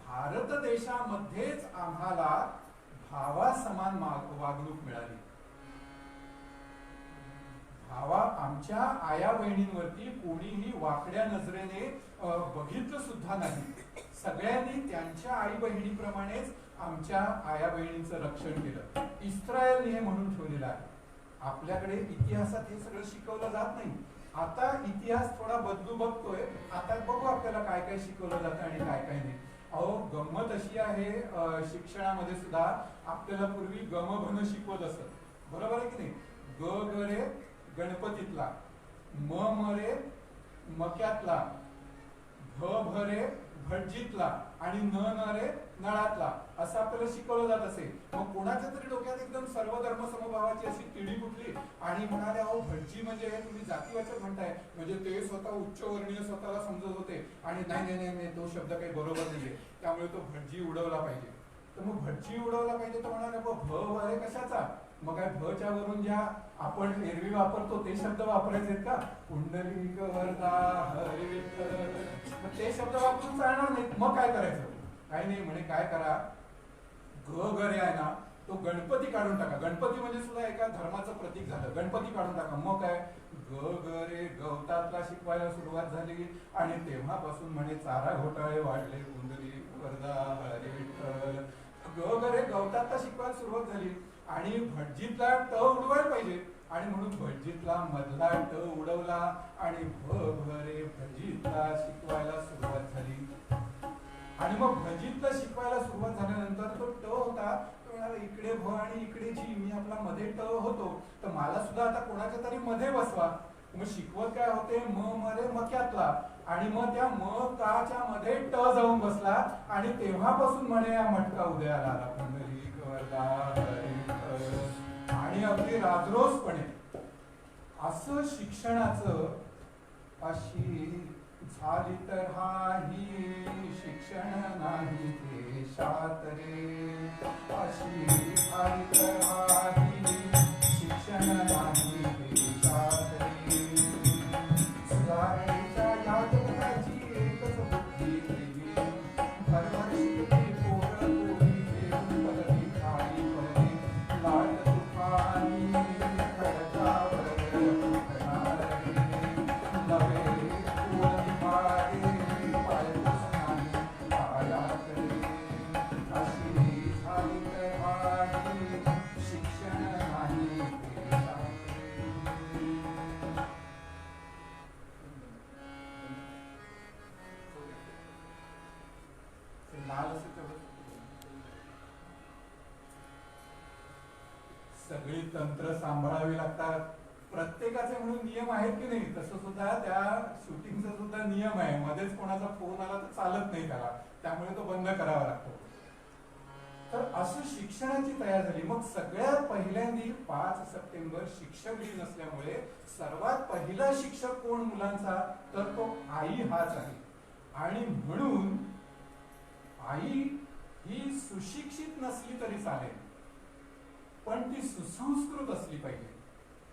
भारत देशामध्येच आम्हाला भावासमान वागणूक मिळाली. आमच्या आया बहिणींवरती कोणीही वाकड्या नजरेने बघितलं सुद्धा नाही. सगळ्यांनी त्यांच्या आई बहिणीप्रमाणेच आमच्या आया बहिणींचं रक्षण केलं. इस्रायलने हे म्हणून ठेवलेलं आहे. आपल्याकडे इतिहासात हे सगळं शिकवलं जात नाही. आता इतिहास थोडा बदलू बघतोय. आता बघू आपल्याला काय काय शिकवलं जातं आणि काय काय नाही. अहो, गंमत अशी आहे, शिक्षणामध्ये सुद्धा आपल्याला पूर्वी गम भन शिकवत असत, बरोबर आहे की नाही. ग ग रे गणपतीतला, म म रे मक्यातला, भ भ रे भटजीतला आणि न न रे नळातला, असं आपल्याला शिकवलं जात असे. मग कोणाच्या तरी डोक्यात एकदम सर्वधर्म समभावाची अशी तिढी कुठली आणि म्हणाले, अहो भटजी म्हणजे तुम्ही जातीवाचक म्हणताय, म्हणजे ते स्वतः उच्चवर्णीय स्वतःला समजत होते आणि नाही नाही नाही तो शब्द काही बरोबर नाहीये, त्यामुळे तो भटजी उडवला पाहिजे. तर मग भटजी उडवला पाहिजे तर म्हणाले, भ वरे कशाचा, मग काय भच्या वरून ज्या आपण एरवी वापरतो ते शब्द वापरायचे का, पुंडलिक वरदा हरी विठ्ठल, मग ते शब्द वापरून चालणार नाहीत. मग काय करायचं, काही नाही म्हणे, काय करा, ग गरे आहे ना तो गणपती काढून टाका. गणपती म्हणजे सुद्धा एका धर्माचं प्रतीक झालं. गणपती काढून टाका. मग काय, ग गरे गवतातला शिकवायला सुरुवात झाली आणि तेव्हापासून म्हणे चारा घोटाळे वाढले, पुंडलिक वरदा हरी विठ्ठल. ग गरे गवतातला शिकवायला सुरुवात झाली आणि भटजीतला ट उडवायला पाहिजे आणि म्हणून भटजीतला मधला ट उडवला आणि भ भरे भटजीतला शिकवायला सुरुवात झाली. आणि मग भटजीतला शिकवायला सुरुवात झाल्यानंतर तो ट होता, तो म्हणाला इकडे भ आणि इकडे जी, मी आपला मध्ये ट होतो, तर मला सुद्धा आता कोणाच्या तरी मध्ये बसवा. मग शिकवत काय होते, म मध्ये मक्यातला आणि मग त्या म काच्या मध्ये ट जाऊन बसला आणि तेव्हापासून म्हणे या मटका उदयाला आला, पुंडलिक वरदा हरी विठ्ठल. आणि अगदी राजरोसपणे असं शिक्षणाचं, अशी झाली तर हाही शिक्षण नाही देशात रे, अशी झाली तर हाही शिक्षण नाही देशात रे. सुधारणेच्या या जगाची एकच बुद्धी केली, धर्मशिकती पोरं पोरी घेऊन पदवी खाली पडली, लाट तुफानी खडकावर उठणार रे, नवे सगळी तंत्र सांभाळावी लागतात. प्रत्येकाचे म्हणून नियम आहेत की नाही, तसं सुद्धा त्या शूटिंगचा सुद्धा नियम आहे. मध्येच कोणाचा फोन आला तर चालत नाही त्याला, त्यामुळे तो बंद करावा लागतो. तर असं शिक्षणाची तयार झाली. मग सगळ्यात पहिल्यांदी 5 सप्टेंबर शिक्षक दिन असल्यामुळे सर्वात पहिला शिक्षक कोण मुलांचा, तर तो आई हाच आहे. आणि म्हणून आई ही सुशिक्षित नसली तरी चालेल, पण ती सुसंस्कृत असली पाहिजे.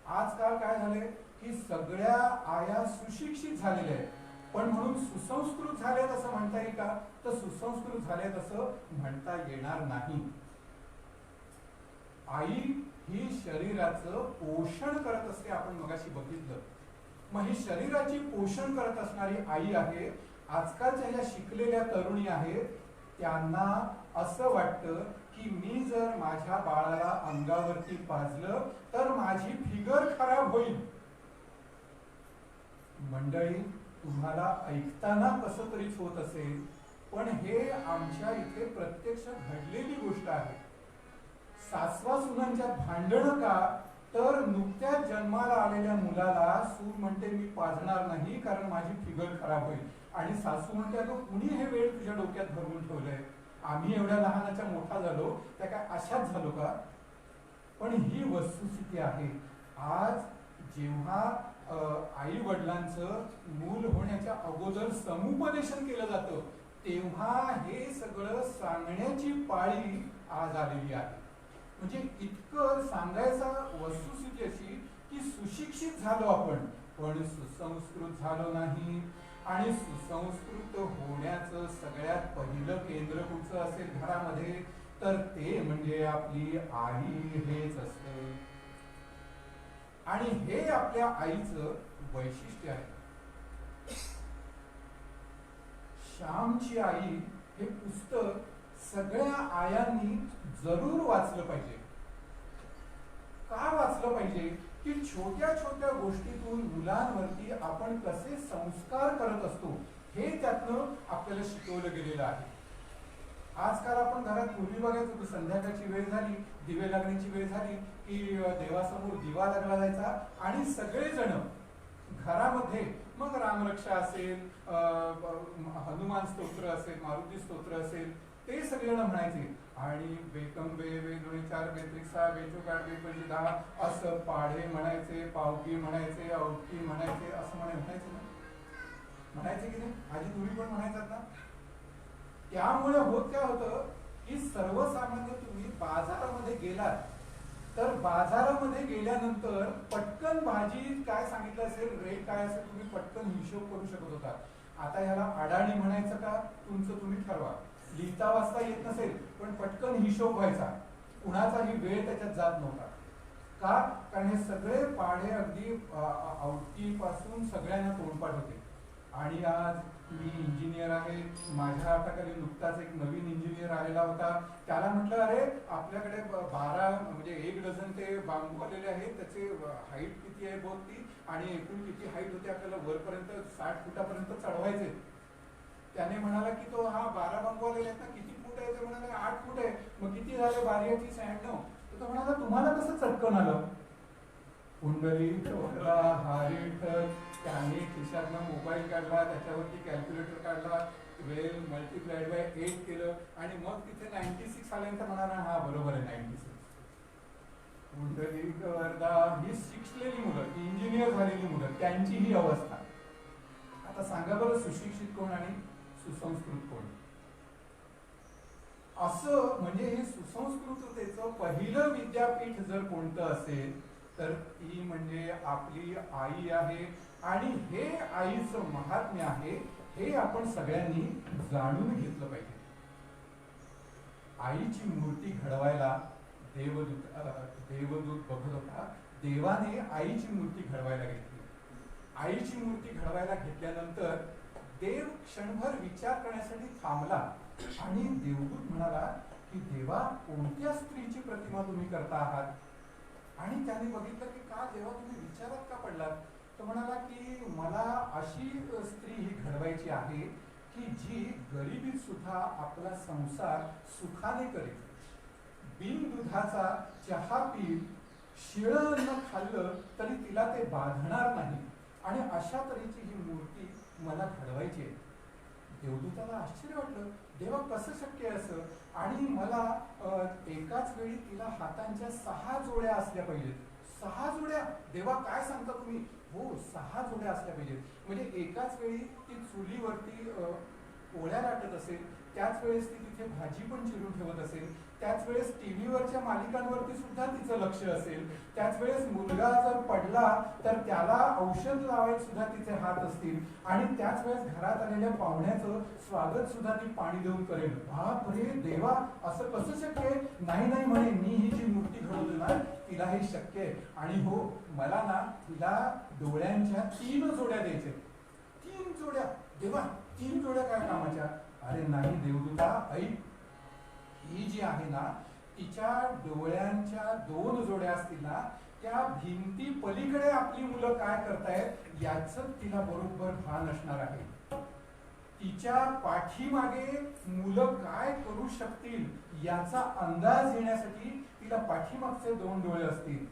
आजकाल काय झाले की सगळ्या आया सुशिक्षित झालेल्या आहेत, पण म्हणून सुसंस्कृत झालेत असं म्हणता येईल का, तर सुसंस्कृत झालेत असं म्हणता येणार नाही. आई ही शरीराचं पोषण करत असते, आपण मगाशी बघितलं. मग ही शरीराची पोषण करत असणारी आई आहे. आजकालच्या ज्या शिकलेल्या तरुणी आहेत त्यांना असं वाटतं की मी जर माझ्या बाळाला अंगावरती पाजलं तर माझी फिगर खराब होईल. मंडळी, तुम्हाला ऐकताना कसं तरीच होत असेल, पण हे आमच्या इथे प्रत्यक्ष घडलेली गोष्ट आहे. सासवा सुनांच्यात भांडणं का, तर नुकत्याच जन्माला आलेल्या मुलाला सून म्हणते मी पाजणार नाही कारण माझी फिगर खराब होईल, आणि सासू म्हणते अगं कुणी हे वेळ तुझ्या डोक्यात भरवून ठेवलंय, आम्ही एवढ्या लहानाच्या मोठा झालो त्या काय अशाच झालो का. पण ही वस्तुस्थिती आहे. आज जेव्हा आई वडिलांचं मूल होण्याच्या अगोदर समुपदेशन केलं जातं, तेव्हा हे सगळं सांगण्याची पाळी आज आलेली आहे. म्हणजे इतकं सांगायचा वस्तुस्थिती अशी की सुशिक्षित झालो आपण, पण सुसंस्कृत झालो नाही. आणि सुसंस्कृत होण्याचं सगळ्यात पहिलं केंद्र कुठचं असेल घरामध्ये, तर ते म्हणजे आपली आई हेच असते. आणि हे आपल्या आईचं वैशिष्ट्य आहे. श्यामची आई हे पुस्तक सगळ्या आयांनी जरूर वाचलं पाहिजे. का वाचलं पाहिजे? की छोट्या छोट्या गोष्टीतून मुलांवरती आपण कसे संस्कार करत असतो हे त्यातनं आपल्याला शिकवलं गेलेलं आहे. आजकाल आपण घरात पूर्वी बघायचो की संध्याकाळची वेळ झाली, दिवे लागण्याची वेळ झाली की देवासमोर दिवा लागला जायचा आणि सगळेजण घरामध्ये मग रामरक्षा असेल, हनुमान स्तोत्र असेल, मारुती स्तोत्र असेल, ते सगळेजण म्हणायचे. आणि बेकंबे वेदोळी चार बेत्रिक्सा बेचोकाड बेपंची दहा असं पाढे म्हणायचे, पावकी म्हणायचे, अवकी म्हणायचे, असं म्हणायचे ना, म्हणायचे की नाही? आजी तुम्ही पण म्हणायचात ना. त्यामुळे काय होतं की सर्वसामान्य तुम्ही बाजारामध्ये गेलात तर बाजारामध्ये गेल्यानंतर पटकन भाजी काय सांगितलं असेल, रेट काय असेल, तुम्ही पटकन हिशोब करू शकत होता. आता ह्याला अडाणी म्हणायचं का तुमचं तुम्ही ठरवा. लिहिता वाचता येत नसेल पण पटकन हिशोब व्हायचा, कुणाचाही वेळ त्याच्यात जात नव्हता. का? कारण हे सगळे पाढे अगदी आवटीपासून सगळ्यांना तोंडपाठ होते. आणि आज मी इंजिनियर आहे, माझ्या हाताखाली नुकताच एक नवीन इंजिनियर आलेला होता. त्याला म्हटलं अरे आपल्याकडे 12 म्हणजे 1 डझन ते बांबू आलेले आहेत, त्याचे हाईट किती आहे बघ ती, आणि एकूण किती हाईट होते आपल्याला वरपर्यंत 60 फुटापर्यंत चढवायचे. त्याने म्हणाला की तो 12 बांबू आलेले आहेत ना, किती फूट आहे? ते म्हणाले 8 फूट आहे. मग किती झाले? 12 × 96. तर तो म्हणाला तुम्हाला कसं चटकन आलं? कुंडली वरदा हारीठ. त्याने खिशातनं मोबाईल काढला, त्याच्यावरती कॅल्क्युलेटर काढला, 12 × 8 केलं आणि मग तिथे 96 आल्यानंतर म्हणाला हा बरोबर आहे 96. कुंडली वरदा ही शिकलेली मुलं, इंजिनियर झालेली मुलं, त्यांची ही अवस्था. आता सांगा बरं सुशिक्षित कोण आणि सुसंस्कृत कोण? असं म्हणजे हे सुसंस्कृततेचं पहिलं विद्यापीठ जर कोणतं असेल तर ती म्हणजे आपली आई आहे. आणि हे आईचं महात्म्य आहे, हे आपण सगळ्यांनी जाणून घेतलं पाहिजे. आईची मूर्ती घडवायला देवदूत बघत होता. देवाने आईची मूर्ती घडवायला घेतली. आईची मूर्ती घडवायला घेतल्यानंतर देव क्षणभर विचार करण्यासाठी थांबला आणि देवदूत म्हणाला की देवा कोणत्या स्त्रीची प्रतिमा तुम्ही करता आहात? आणि त्याने बघितलं की का देवा तुम्ही विचारात का पडलात? तो म्हणाला की मला अशी स्त्री ही घडवायची आहे की जी गरिबीत सुद्धा आपला संसार सुखाने करेल, बिन दुधाचा चहा पिईल, शिळं न खाल्लं तरी तिला ते बाधणार नाही, आणि अशा तऱ्हेची ही मूर्ती मला घडवायची आहे. देवदूताला आश्चर्य वाटलं, देवा कसं शक्य आहे असं? आणि मला एकाच वेळी तिला हातांच्या 6 जोड्या असल्या पाहिजेत. 6 जोड्या? देवा काय सांगता तुम्ही? हो 6 जोड्या असल्या पाहिजेत. म्हणजे एकाच वेळी ती चुलीवरती पोळ्या लाटत असेल, त्याच वेळेस ती तिथे भाजी पण चिरून ठेवत असेल, त्याच वेळेस टीव्हीवरच्या मालिकांवरती सुद्धा तिचं लक्ष असेल, त्याच वेळेस मुलगा जर पडला तर त्याला औषध लावायला सुद्धा तिचे हात असतील, आणि त्याच वेळेस घरात आलेल्या पाहुण्याचं स्वागत सुद्धा ती पाणी देऊन करेल. बापरे देवा असं कसं शक्य आहे? नाही नाही म्हणे, मी ही जी मूर्ती घडवली ना तिला हे शक्य आहे. आणि हो मला ना तिला डोळ्यांच्या 3 जोड्या द्यायच्या. 3 जोड्या? देवा 3 जोड्या काय कामाच्या? अरे नाही देवदूता, ऐक, ही जी आहे ना तिच्या डोळ्यांच्या 2 जोड्या असतील ना, त्या भिंती पलीकडे आपली मुलं काय करतायत याचं तिला बरोबर भान असणार आहे. तिच्या पाठीमागे मुलं काय करू शकतील याचा अंदाज येण्यासाठी तिला पाठीमागचे 2 डोळे असतील,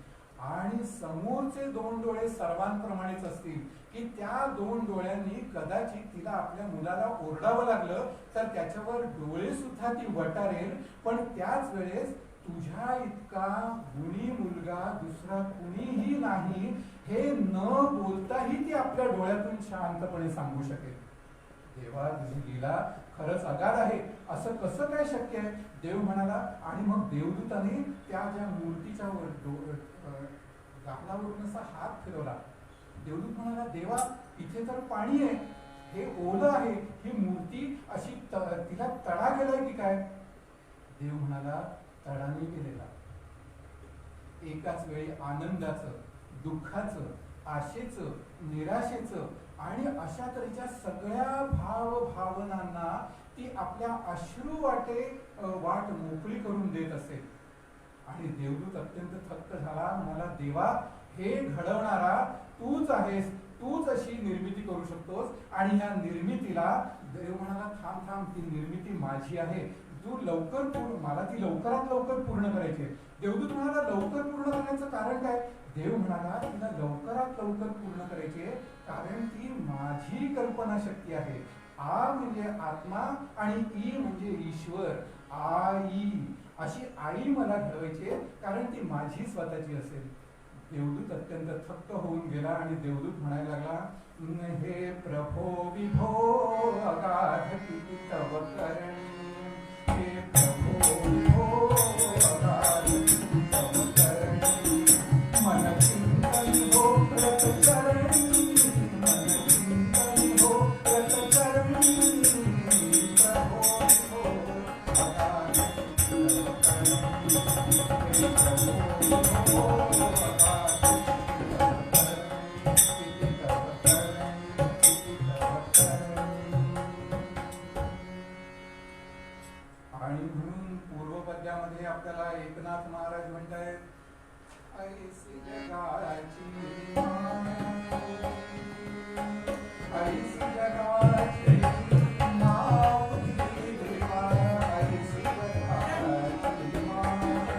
आणि समोरचे 2 डोळे सर्वांप्रमाणेच असतील की त्या 2 डोळ्यांनी कदाचित तिला आपल्या मुलाला ओरडावं लागलं तर त्याच्यावर डोळे सुद्धा ती वटारेल. पण त्याच वेळेस तुझ्या इतका गुणी मुलगा दुसरा कुणीही नाही हे न बोलताही ती आपल्या डोळ्यातून शांतपणे सांगू शकेल. देवा तुझी लीला खरंच अगाध आहे, असं कसं काय शक्य आहे? देव म्हणाला. आणि मग देवदूताने त्या ज्या मूर्तीच्या गालावरून असा हात फिरवला. देवदूत म्हणाला, देवा इथे तर पाणी आहे, हे ओलं आहे, ही मूर्ती अशी तिला तडा गेलाय की काय? देव म्हणाला, तडाने गेलेला. एकाच वेळी आनंदाचं दुःखाचं, आशेचं, निराशेचं आणि अशा तऱ्हेच्या सगळ्या भावनांना ती आपल्या अश्रू वाट मोकळी करून देत असेल. आणि देवदूत अत्यंत थक्क झाला, मला देवा हे घडवणारा तूच आहेस, तूच अशी निर्मिती करू शकतोस. आणि ह्या निर्मितीला देव म्हणाला, थांब थांब, ती निर्मिती माझी आहे, तू लवकर मला ती लवकरात लवकर पूर्ण करायची आहे. देवदूत म्हणाला, लवकर पूर्ण करण्याचं कारण काय? देव म्हणाला, तिला लवकरात लवकर पूर्ण करायची आहे कारण ती माझी कल्पना शक्ती आहे. आ म्हणजे आत्मा आणि ई म्हणजे ईश्वर. आई, अशी आई मला घडवायची आहे कारण ती माझी स्वतःची असेल. देवदूत अत्यंत थक्क होऊन गेला आणि देवदूत म्हणायला लागला, हे प्रभो विभो अगाध किती तव करणी, हे प्रभो विभो अगाध किती तव करणी, मन चिंतन हो प्रत करणी, मन चिंतन हो प्रत करणी, प्रभो विभो अगाध किती तव करणी, हे प्रभो विभो आणि म्हणून पूर्वपद्यामध्ये आपल्याला एकनाथ महाराज म्हणतायत, ऐसी जगाची ऐसी जगाची माऊली देवा, ऐसी जगाची माऊली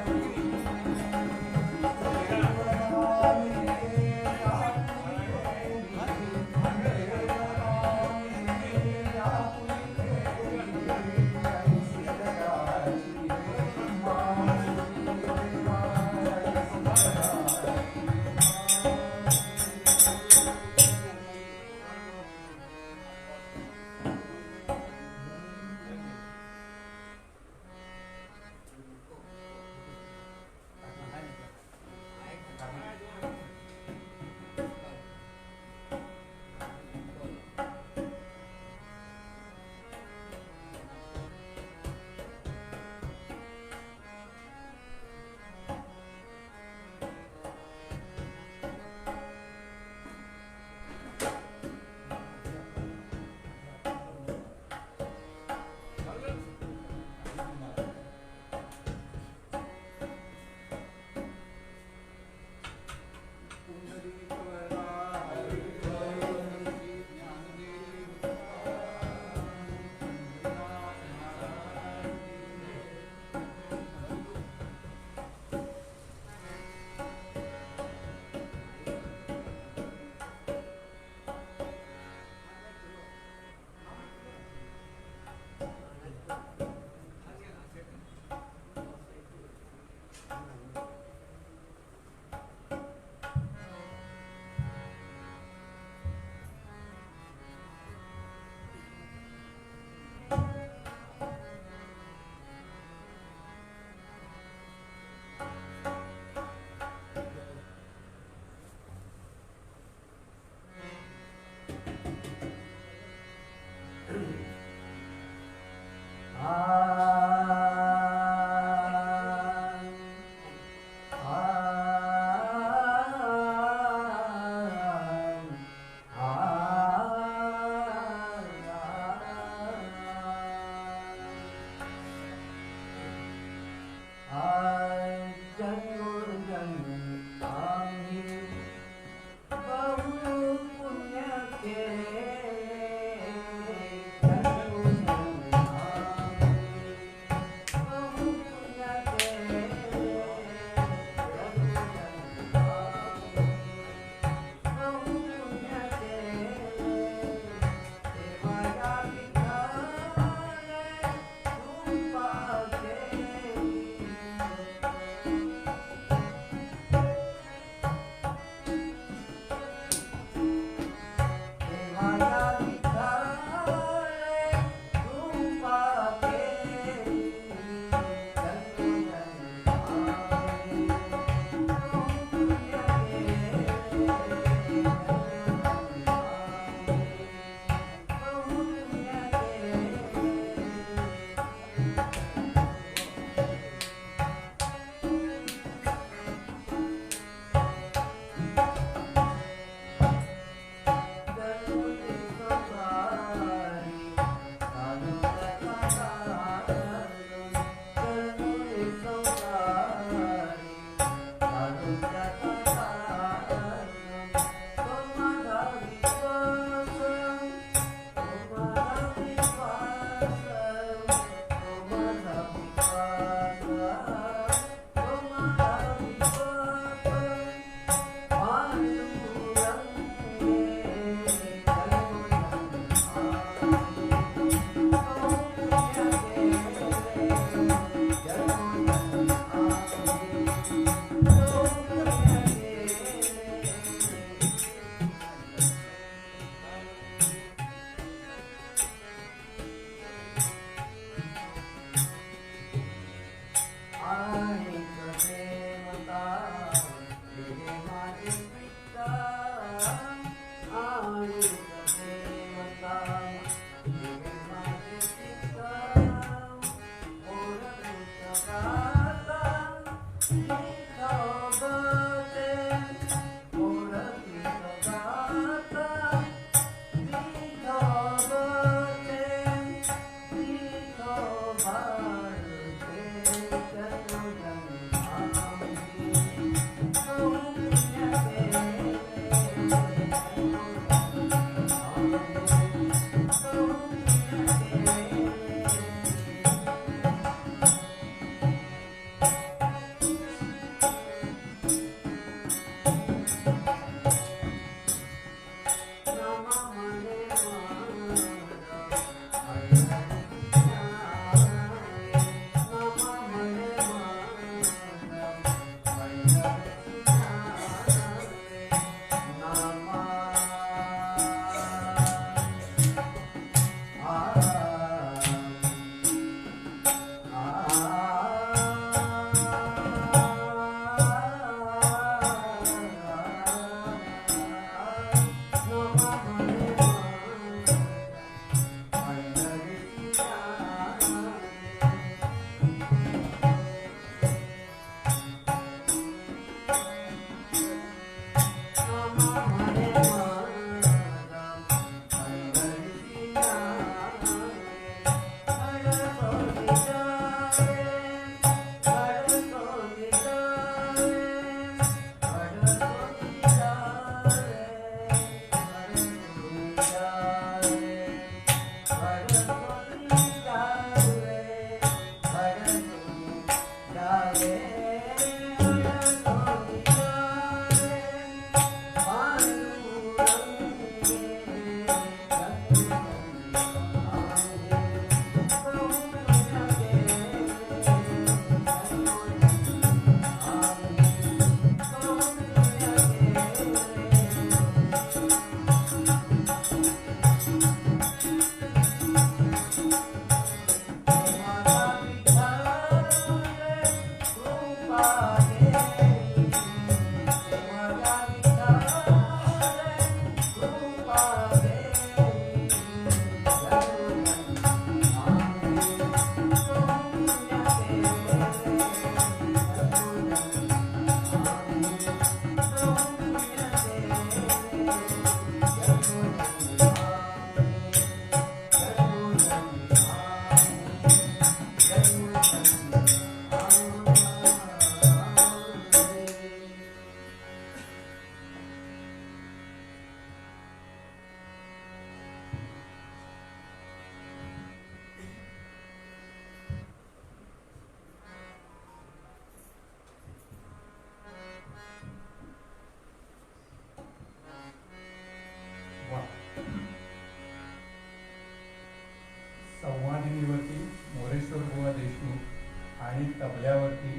संवादिनीवरती मोरेश्वर बुवा देशमुख आणि तबल्यावरती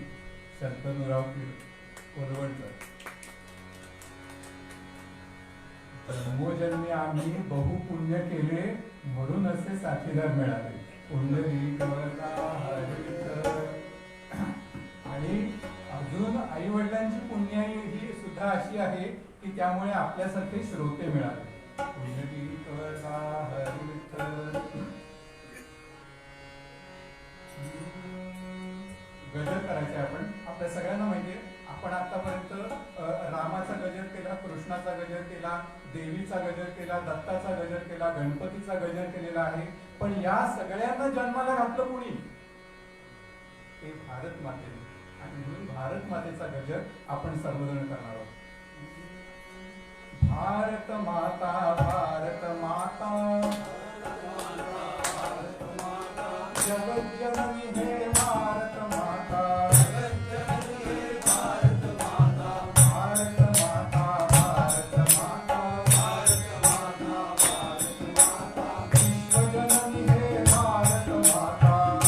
शंतनुराव कोलवणकर. जन्मोजन्मी आम्ही बहुपुण्य केले म्हणून असे साथीदार मिळाले. पुंडरीकवरता हरित. आणि अजून आई वडिलांची पुण्याई ही सुद्धा अशी आहे की त्यामुळे आपल्यासारखे श्रोते मिळाले. पुंडरीकवरता हरित. गजर करायचे आपण. आपल्या सगळ्यांना माहितीये आपण आतापर्यंत रामाचा गजर केला, कृष्णाचा गजर केला, देवीचा गजर केला, दत्ताचा गजर केला, गणपतीचा गजर केलेला आहे. पण या सगळ्यांना जन्माला घातलं कोणी? ते भारत मातेने. आणि म्हणून भारत मातेचा गजर आपण सर्वजण करणार आहोत. भारत माता, भारत माता, जगत जननी हे भारत माता. विश्वजननी हे भारत माता.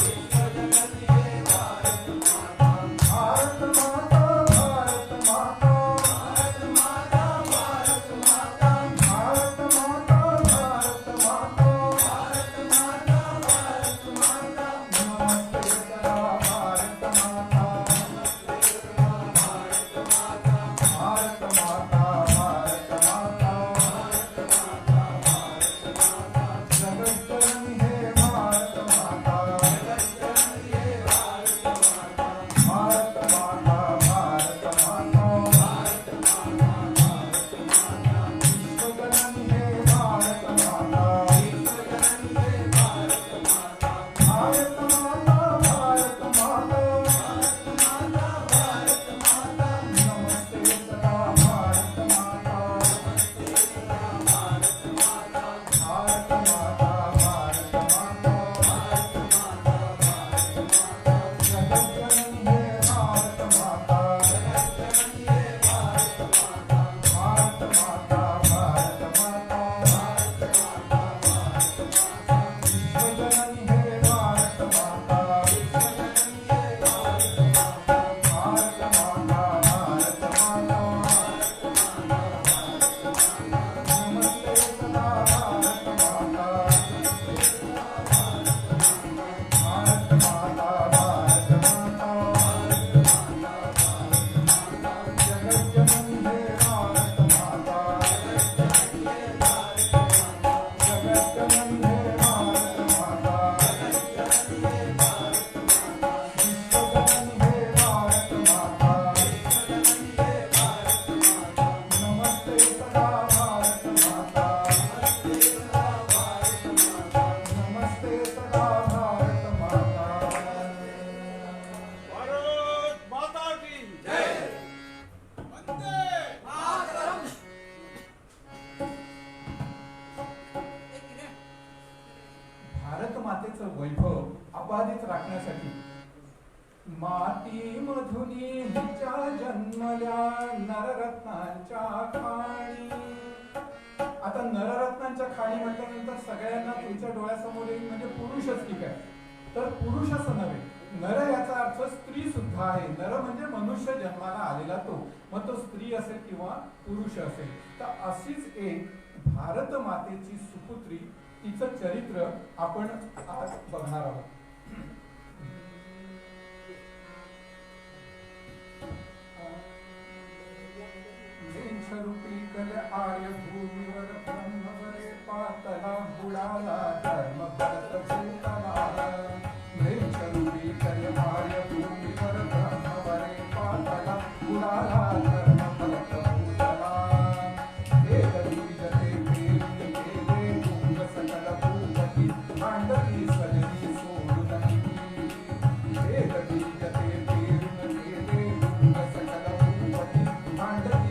करण्यासाठी माती मधुनी हिच्या जन्मल्या नररत्नांच्या खाणी. आता नररत्नांच्या खाणी म्हटल्यानंतर सगळ्यांना तुमच्या डोळ्यासमोर येईल म्हणजे पुरुषच ठीक आहे. तर पुरुष असं नव्हे, नर याचा अर्थ स्त्री सुद्धा आहे. नर म्हणजे मनुष्य जन्माला आलेला तो, मग तो स्त्री असेल किंवा पुरुष असेल. तर अशीच एक भारत मातेची सुपुत्री, तिचं चरित्र आपण आज बघणार आहोत. रूपी कल आर्य भूमीवर ब्रह्मवरे पातला बुडाला धर्म भरत भूतला. रूपी कल आर्य भूमीवर ब्रह्मवरे पातला बुडाला धर्म भरत भूतला. वेद बीजते प्रेमी केले भूंग सकल भूपती मांडली सजनी सोडून निघी. वेद बीजते पेरून केले भूंग सकल भूपती मांडली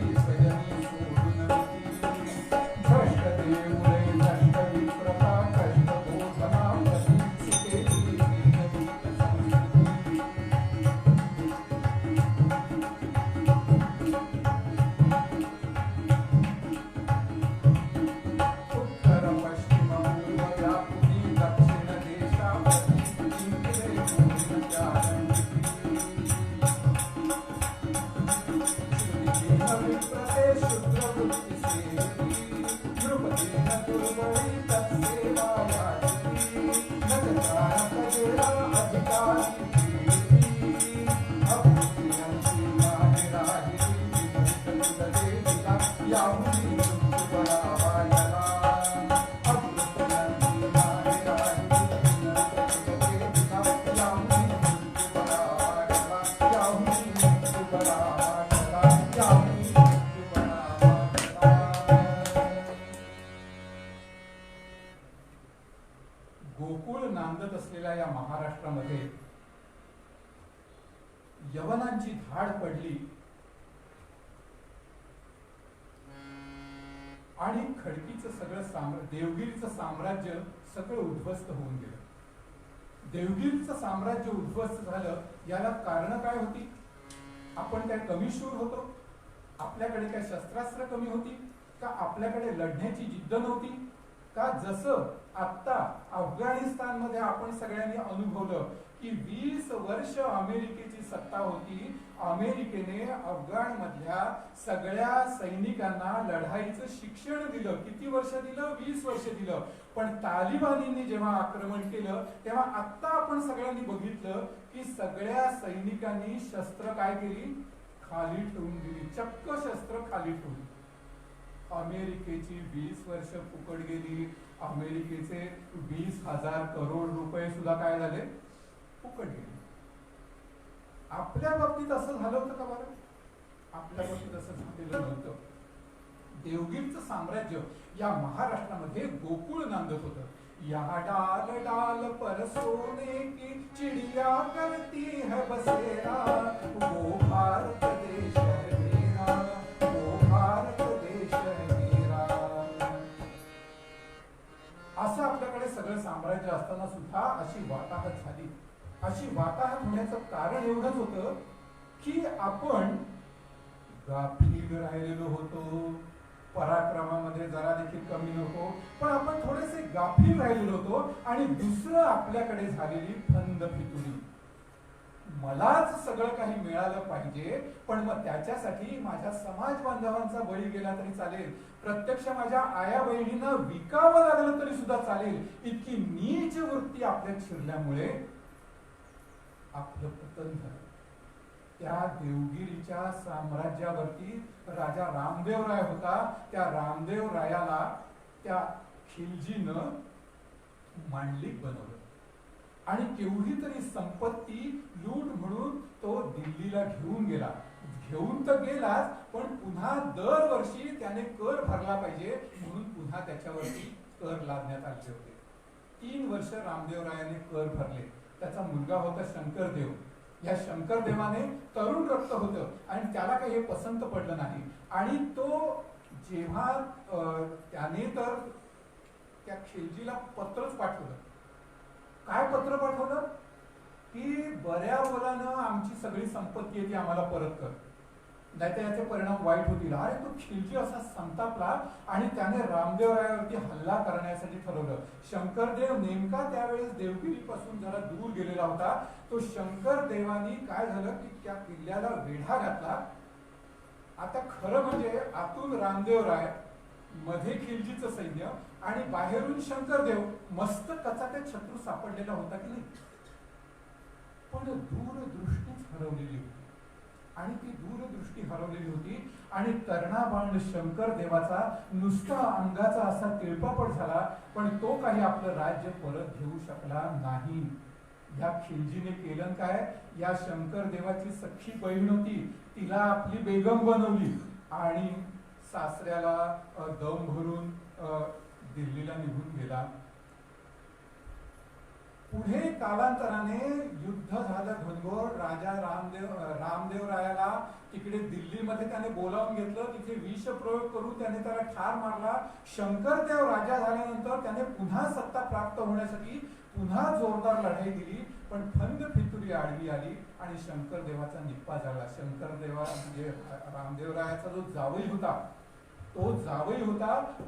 गोकुळ नांदत असलेल्या या महाराष्ट्रामध्ये यवनांची धाड पडली आणि खडकीचं सगळं देवगिरीचं साम्राज्य सगळं उद्ध्वस्त होऊन गेलं. देवगिरीचं साम्राज्य उद्ध्वस्त झालं, याला कारण काय होती? आपण काय कमी शूर होतो? आपल्याकडे काय शस्त्रास्त्र कमी होती का? आपल्याकडे लढण्याची जिद्द नव्हती का? जसं आता अफगाणिस्तान मध्ये आपण सगळ्यांनी अनुभवलं की 20 वर्ष अमेरिकेची सत्ता होती. अमेरिकेने अफगाण मधल्या सगळ्या सैनिकांना लढाईचं शिक्षण दिलं. किती वर्ष दिलं? 20 वर्ष दिलं. पण तालिबानींनी जेव्हा आक्रमण केलं तेव्हा आता आपण सगळ्यांनी बघितलं की सगळ्या सैनिकांनी शस्त्र काय केली? खाली ठेवून दिली. चक्क शस्त्र खाली ठेवली. अमेरिकेची 20 वर्ष फुकट गेली. अमेरिकेचे 20,000 करोड रुपये सुद्धा काय झाले? फुकट गेले. आपल्या बाबतीत असं झालं होतं का बरं? आपल्या बाबतीत असं झालेलं नव्हतं. देवगिरीचं साम्राज्य या महाराष्ट्रामध्ये गोकुळ नांदत होतं. या डाल डाल पर सोने की चिड़िया करती है बसेरा, वो भारत देश है मेरा, वो भारत देश है मेरा. असं आपल्याकडे सगळं साम्राज्य असताना सुद्धा अशी वाताहत झाली. अशी वाताहत होण्याचं कारण एवढंच होतं की आपण गाफील राहिलेलो होतो. पराक्रमामध्ये जरा देखील कमी नको, पण आपण थोडेसे गाफील राहिलेलो होतो. आणि दुसरं आपल्याकडे झालेली फंद फितुरी. मलाच सगळं काही मिळालं पाहिजे, पण मग त्याच्यासाठी माझ्या समाज बांधवांचा बळी गेला तरी चालेल, प्रत्यक्ष माझ्या आया बहिणींना विकावं लागलं तरी सुद्धा चालेल. इतकी नीच वृत्ती आपल्यात शिरल्यामुळे आपलं पतन झालं. त्या देवगिरीच्या साम्राज्यावरती राजा रामदेव राय होता. त्या रामदेव रायाला त्या खिलजीनं मांडलिक बनवलं आणि केवढी तरी संपत्ती लूट म्हणून तो दिल्लीला घेऊन गेला. घेऊन तर गेलाच, पण पुन्हा दरवर्षी त्याने कर भरला पाहिजे म्हणून पुन्हा त्याच्यावरती कर लादण्यात आले होते. 3 वर्ष रामदेव रायाने कर भरले. त्याचा मुलगा होता शंकरदेव. या शंकरदेवाने तरुण रक्त होतं आणि त्याला काही हे पसंत पडलं नाही. आणि तो जेव्हा त्याने तर त्या खिलजीला पत्रच पाठवलं. काय पत्र पाठवलं? की बऱ्या बोलानं आमची सगळी संपत्ती आहे ती आम्हाला परत कर, नाहीतर याचे परिणाम वाईट होतील. अरे तो खिलजी असा संतापला आणि त्याने रामदेवरायावरती हल्ला करण्यासाठी ठरवलं. शंकरदेव नेमका त्यावेळेस देवगिरीपासून जरा दूर गेलेला होता. तो शंकरदेवानी काय झालं की त्या किल्ल्याला वेढा घातला. आता खरं म्हणजे आतून रामदेवराय, मध्ये खिलजीचं सैन्य आणि बाहेरून शंकरदेव, मस्त कचाट्यात शत्रू सापडलेला होता की नाही. पण दूरदृष्टीच हरवलेली होती आणि ती दूरदृष्टी हरवलेली होती आणि तरुणाबाण शंकरदेवाचा नुसता अंगाचा असा तिळपापड झाला, पण तो काही आपलं राज्य परत घेऊ शकला नाही. या खिलजीने केलं काय, या शंकरदेवाची सख्खी बहीण होती तिला आपली बेगम बनवली आणि सासऱ्याला दम भरून दिल्लीला निघून गेला. पुढे कालांतराने युद्ध झालं घनघोर. राजा रामदेवरायाला तिकडे दिल्लीमध्ये त्याने बोलावून घेतलं. तिथे विषप्रयोग करून त्याने त्याला ठार मारला. शंकरदेव राजा झाल्यानंतर त्याने पुन्हा सत्ता प्राप्त होण्यासाठी पुन्हा जोरदार लढाई दिली, पण फंद फितुरी आडवी आली आणि शंकरदेवाचा निप्पा झाला. शंकरदेवा म्हणजे रामदेवरायाचा जो जावई होता,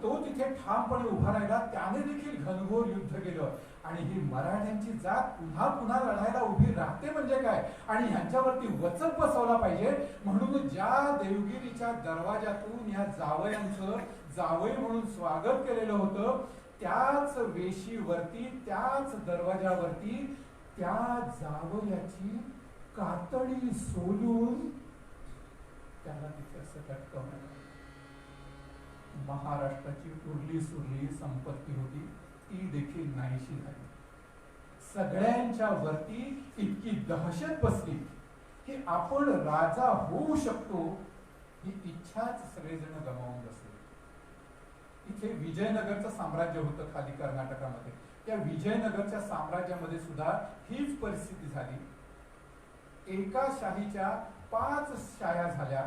तो तिथे ठामपणे उभा राहिला. त्याने देखील घनघोर युद्ध केलं आणि ही मराठ्यांची जात पुन्हा पुन्हा लढायला उभी राहते म्हणजे काय, आणि ह्यांच्यावरती वचक बसवला पाहिजे म्हणून ज्या देवगिरीच्या दरवाजातून या जावयांचं जावई म्हणून स्वागत केलेलं होतं, त्याच वेशीवरती, त्याच दरवाजावरती त्या जावयाची कातडी सोलून त्याला तिथे असं लटकवण्यात. महाराष्ट्राची उरली सुरली संपत्ती होती ती देखील नाहीशी झाली. सगळ्यांच्या वरती इतकी दहशत बसली की आपण राजा होऊ शकतो ही इच्छाच सगळेजण गमावून बसले. इथे विजयनगरचं साम्राज्य होतं खाली कर्नाटकामध्ये. त्या विजयनगरच्या साम्राज्यामध्ये सुद्धा हीच परिस्थिती झाली. एका शाहीच्या 5 शाह्या झाल्या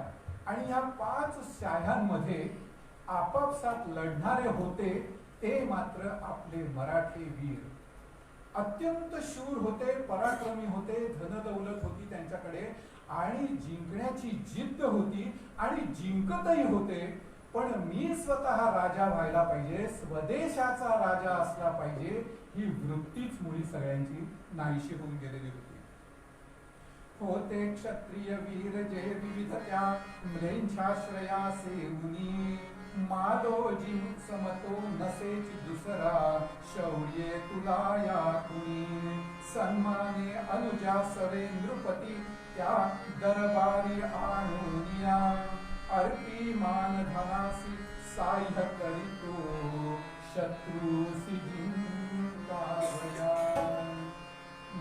आणि या 5 शाह्यांमध्ये आपापसात लढणारे होते ते मात्र आपले मराठे वीर. अत्यंत शूर होते, पराक्रमी होते, धनदौलत होती त्यांच्याकडे आणि जिंकण्याची जिद्द होती आणि जिंकतही होते. पण मी स्वतः राजा व्हायला पाहिजे, स्वदेशाचा राजा असला पाहिजे, ही वृत्तीच मुळी सगळ्यांची नाहीशी होऊन गेलेली होती. होते क्षत्रिय वीर जे विविध त्या म्लेच्छाश्रयासे मुनी, मालोजी समतो नसेच दुसरा, शौर्ये तुला या कुणी, सन्माने अनुजा सवे नृपती त्या दरबारी आणूनिया, अर्पी मान धनासी साह्य करीतो, शत्रूसी जिंकावया.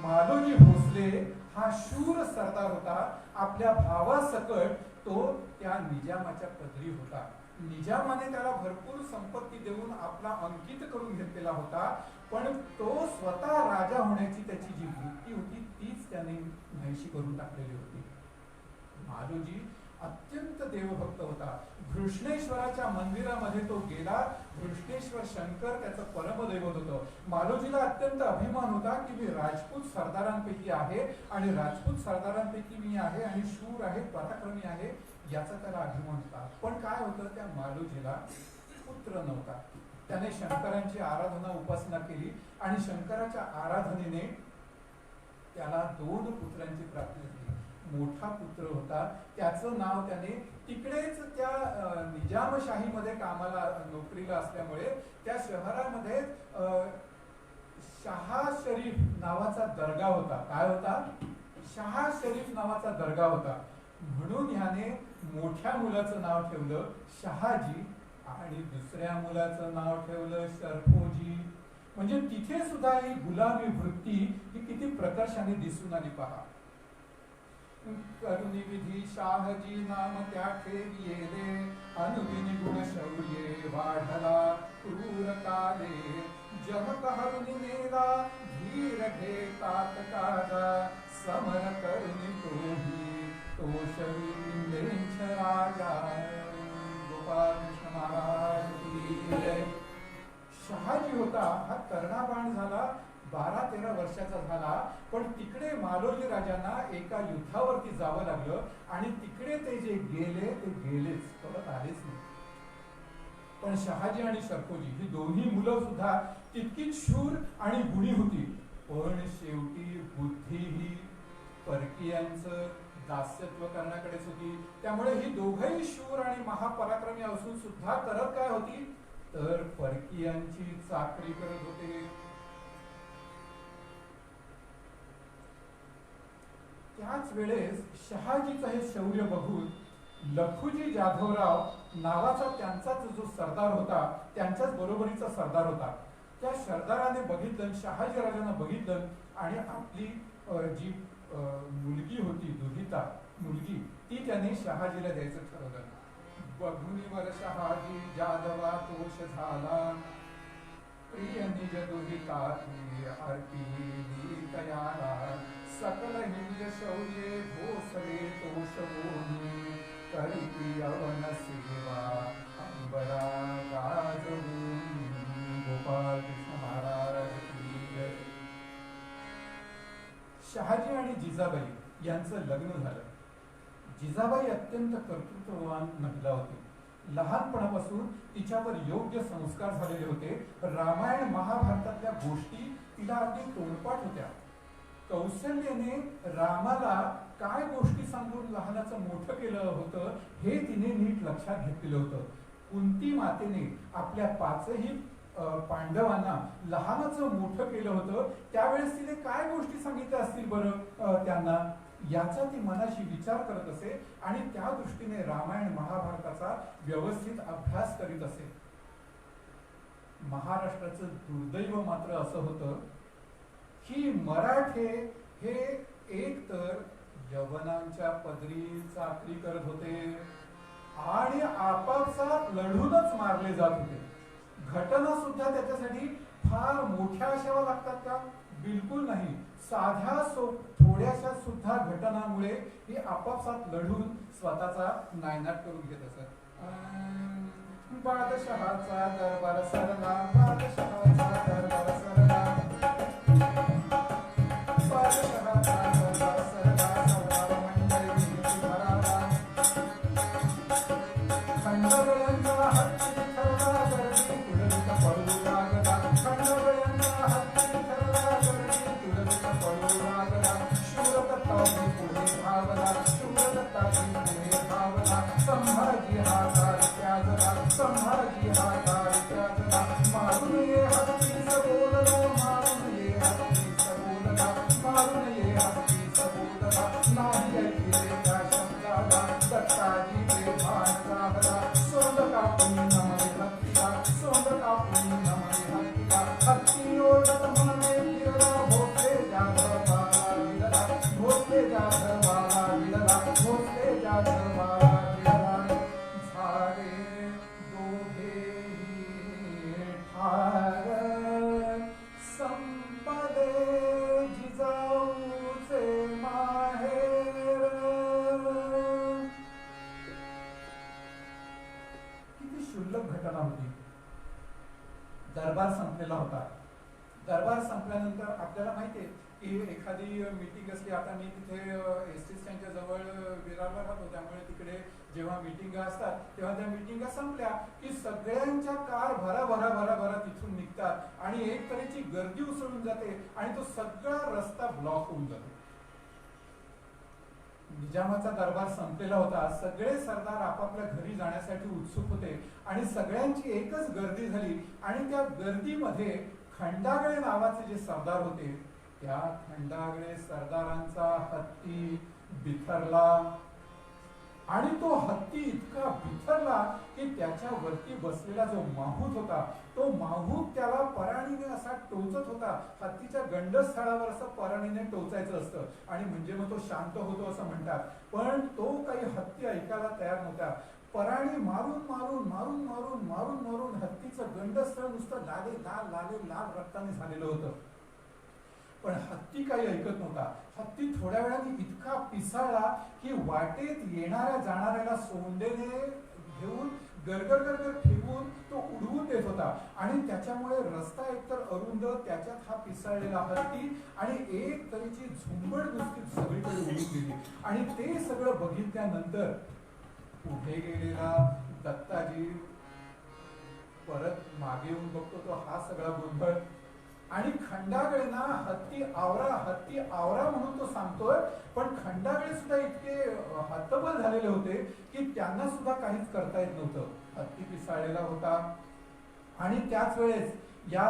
मालोजी भोसले हा शूर सरदार होता. आपल्या भावासकट तो त्या निजामाच्या पदरी होता. निजामाने त्याला भरपूर संपत्ती देऊन आपला अंकित करून घेतलेला होता, पण तो स्वतः राजा होण्याची त्याची जी वृत्ती होती तीच त्याने नाहीशी करून टाकलेली होती. मालोजी अत्यंत देवभक्त होता. घृष्णेश्वराच्या मंदिरामध्ये तो गेला. घृष्णेश्वर शंकर त्याचं परमदैवत होतं. मालोजीला अत्यंत अभिमान होता की मी राजपूत सरदारांपैकी आहे आणि राजपूत सरदारांपैकी मी आहे आणि शूर आहे, पराक्रमी आहे, याचा त्याला अभिमान होता. पण काय होतं, त्या मालोजीला पुत्र नव्हता. त्याने शंकरांची आराधना उपासना केली आणि शंकराच्या आराधनेने त्याला 2 पुत्रांची प्राप्ती झाली. मोठा पुत्र होता, त्याचं नाव त्याने तिकडेच त्या निजामशाहीमध्ये कामाला नोकरीला असल्यामुळे त्या शहरामध्ये शहा शरीफ नावाचा दर्गा होता. काय होता? शहा शरीफ नावाचा दर्गा होता. म्हणून ह्याने मोठ्या मुलाचं नाव ठेवलं शहाजी आणि दुसऱ्या मुलाचं नाव ठेवलं शरफोजी. म्हणजे तिथे सुद्धा ही गुलामी वृत्ती ही किती प्रकर्षाने दिसून आली पहा. करुणी विधी शाहजी नाम त्या ठेविले, अनुदिनी गुण शौर्ये वाढला क्रूर काले, जम कहरुनी मेला धीर घेतात काजा, समर करुणी तोही तोषवी लेंछ राजा. गोपाल कृष्ण महाराज की जय. शहाजी होता हा तरुणाबाण झाला. 12-13 वर्षाचा झाला, पण तिकडे मालोजी राजांना एका युद्धावरती जावं लागलं आणि तिकडे ते जे गेले ते गेलेच, परत आलेच नाही. पण शहाजी आणि सरकोजी ही दोन्ही मुलं सुद्धा तितकीच शूर आणि गुणी होती, पण शेवटी बुद्धी ही परकीयांचं दास्यत्व करण्याकडेच होती. त्यामुळे ही दोघंही शूर आणि महापराक्रमी असून सुद्धा करत काय होती, तर परकीयांची चाकरी करत होते. त्याच वेळेस शहाजीचं हे शौर्य बघून लखुजी जाधवराव नावाचा त्यांचाच जो सरदार होता, त्यांच्याच बरोबरीचा सरदार होता, त्या सरदाराने बघितलं, शहाजी राजांना बघितलं आणि आपली जी मुलगी होती, दुहिता मुलगी, ती त्याने शहाजीला द्यायचं ठरवलं. बघुनीवर शहाजी जाधवा तोष झाला, प्रिय निज दुहिता आरती तयारा, सकल हिंद शौर्ये भोसले तोषवोनी, करी अवन सेवा अंबरा गाजवून. गोपाल कृष्ण महाराज की जय. शहाजी आणि जिजाबाई यांचं लग्न झालं. जिजाबाई अत्यंत कर्तृत्ववान महिला होती. लहानपणापासून तिच्यावर योग्य संस्कार झालेले होते. रामायण महाभारतातल्या गोष्टी तिला अगदी तोंडपाठ होत्या. कौशल्याने रामाला काय गोष्टी सांगून लहानाचं मोठं केलं होतं हे तिने नीट लक्षात घेतलेलं होतं. कुंती मातेने आपल्या पाचही पांडवांना लहानाचं मोठं केलं होतं, त्यावेळेस तिने काय गोष्टी सांगितल्या असतील बरं त्यांना, याचा ती मनाशी विचार करत असे आणि त्या दृष्टीने रामायण महाभारताचा व्यवस्थित अभ्यास करीत असे. महाराष्ट्राचं दुर्दैव मात्र असं होतं की मराठे हे एक तर यवनांच्या पदरी चाकरी करत होते आणि आपापसात लढूनच मारले जात होते. घटना सुद्धा त्याच्यासाठी फार मोठ्या असाव्या लागतात का? बिलकुल नाही. साध्या थोड्याशा सुद्धा घटनामुळे हे आपापसात लढून स्वतःचा नायनाट करून घेत असत. बादशहाचा दरबार सरला, बादशहाचा दरबार सरला, बादशहाचा दरबार सरला, सरदार मंडळी भराला, खंडगळ्यांचा हत्ती ठरला, गर्दी तुळशीचा पडू लागला, खंडगळ्यांचा हत्ती ठरला, गर्दी तुळशीचा पडू लागला, शूरदत्ताजी पुढे धावला, शूरदत्ताजी पुढे धावला, संभाजी हा काळ त्याजला, संभाजी हा काळ त्याजला, मारून ये हत्तीच बोलला, मारून ये हत्तीच बोलला, मारून ये हत्तीच बोलला, नाही ऐकले त्या शब्दाला, दत्ताजी ते भान राहला, सोंड कापून नमने हत्तीला, सोंड कापून नमने हत्तीला, हत्ती ओढत म्हणे फिरला, भोसले जाधवाला विडला, भोसले जाधवाला विडला, भोसले जाधवाला विडला, झाले दोघेही ठार, संपले जिजाऊचे माहेर. किती क्षुल्लक घटना होती. दरबार संपलेला होता. दरबार संपल्यानंतर आपल्याला माहिती आहे की एखादी मीटिंग असली, आता मी तिथे एसटी स्टँडच्या जवळ विरारला राहतो, त्यामुळे तिकडे जेव्हा मीटिंगा असतात तेव्हा त्या मीटिंगा संपल्या की सगळ्यांच्या कार भरा भरा भरा भरा तिथून निघतात आणि एक तऱ्हेची गर्दी उसळून जाते आणि तो सगळा रस्ता ब्लॉक होऊन जातो. निजामाचा दरबार संपलेला होता. सगळे सरदार आपापल्या घरी जाण्यासाठी उत्सुक होते आणि सगळ्यांची एकच गर्दी झाली आणि त्या गर्दीमध्ये खंडागळे नावाचे जे सरदार होते, त्या खंडागळे सरदारांचा हत्ती बिथरला आणि तो हत्ती इतका बिथरला की त्याच्यावरती बसलेला जो माहूत होता, तो माहूत त्याला पराणीने असा टोचत होता. हत्तीच्या गंडस्थळावर असं पराणीने टोचायचं असतं आणि म्हणजे मग तो शांत होतो असं म्हणतात. पण तो काही हत्ती ऐकायला तयार नव्हता. पराणी मारून मारून मारून मारून मारून मारून हत्तीचं गंडस्थळ नुसतं लाले लाल रक्ताने झालेलं होतं. पण हत्ती काही ऐकत नव्हता. हत्ती थोड्या वेळाने इतका पिसाळला की वाटेत येणाऱ्या जाणाऱ्याला सोंडेने घेऊन गरगर गरगर फिरवून तो उडवून देत होता आणि त्याच्यामुळे रस्ता एकतर अरुंद, त्याच्यात हा पिसाळलेला हत्ती आणि एक तऱ्हेची झुंबड नुसती सगळीकडे उडून गेली. आणि ते सगळं बघितल्यानंतर पुढे गेलेला दत्ताजी परत मागे येऊन बघतो तो हा सगळा गोंधळ आणि खंडागळेंना हत्ती आवरा म्हणून तो सांगतोय. पण खंडागळे सुद्धा इतके हतबल झालेले होते की त्यांना सुद्धा काहीच करता येत नव्हतं. हत्ती पिसाळलेला होता आणि त्याच वेळेस या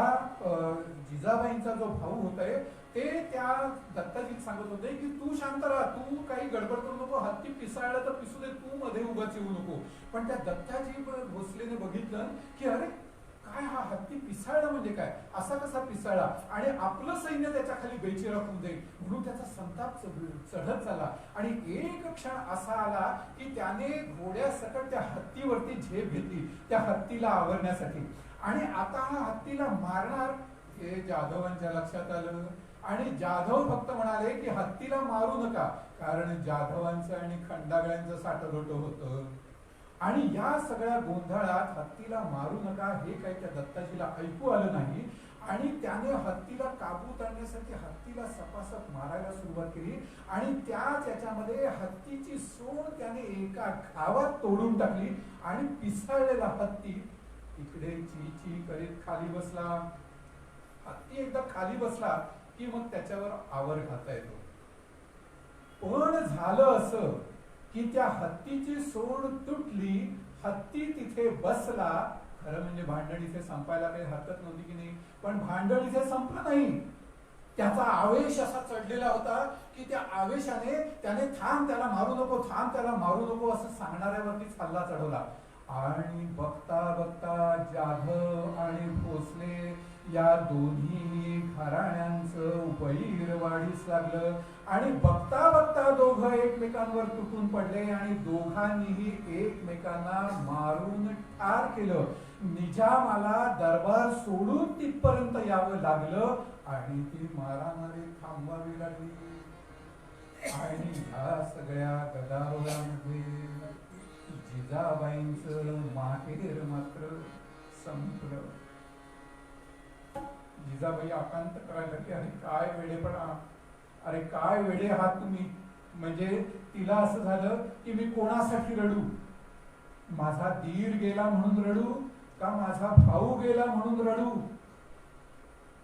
जिजाबाईंचा जो भाऊ होतय ते त्या दत्ताजीत सांगत होते की तू शांत राहा, तू काही गडबड करू नको, हत्ती पिसाळला तर पिसू दे, तू मध्ये उगाच येऊ नको. पण त्या दत्ताजी भोसलेने बघितलं की अरे काय हा हत्ती पिसाळला म्हणजे काय, असा कसा पिसाळला आणि आपलं सैन्य त्याच्या खाली बेची राखून जाईल म्हणून त्याचा संताप चढत झाला. आणि एक क्षण असा आला की त्याने घोड्यासकट त्या हत्तीवरती झेप घेतली त्या हत्तीला आवरण्यासाठी. आणि आता हा हत्तीला मारणार हे जाधवांच्या लक्षात आलं आणि जाधव फक्त म्हणाले की हत्तीला मारू नका, कारण जाधवांचं आणि खंडागळ्यांचं साठलोट होतं. आणि या सगळ्या गोंधळात हत्तीला मारू नका हे काही त्या दत्ताजीला ऐकू आलं नाही आणि त्याने हत्तीला काबूत आणण्यासाठी हत्तीला सपासप मारायला सुरुवात केली. आणि त्याच याच्यामध्ये हत्तीची सोंड त्याने एका घावात तोडून टाकली आणि पिसाळलेला हत्ती इकडे ची ची करीत खाली बसला. हत्ती एकदा खाली बसला की मग त्याच्यावर आवर घालता येतो. पण झालं असं की त्या हत्तीची सोंड तुटली, हत्ती तिथे बसला. खरं म्हणजे भांडण इथे संपायला काही हरकत नव्हती की नाही, पण भांडण इथे संपलं नाही. त्याचा आवेश असा चढलेला होता की त्या आवेशाने त्याने थांब त्याला मारू नको, थांब त्याला मारू नको असं सांगणाऱ्यावरतीच हल्ला चढवला. आणि बघता बघता जाधव आणि भोसले या दोन्ही घराण्यांचं उपैर वाढीस लागलं आणि बघता बघता दोघं एकमेकांवर तुटून पडले आणि दोघांनीही एकमेकांना मारून ठार केलं. निजामाला दरबार सोडून तिथपर्यंत यावं लागलं आणि ती मारामारी थांबवावी लागली. आणि ह्या सगळ्या गदारोळामध्ये जिजाबाईंचं माहेर मात्र संपलं. जिजाबाई आकांत करायला की अरे काय वेडेपणा, अरे काय वेडे आहात तुम्ही. म्हणजे तिला असं झालं की मी कोणासाठी रडू, माझा दीर गेला म्हणून रडू का माझा भाऊ गेला म्हणून रडू,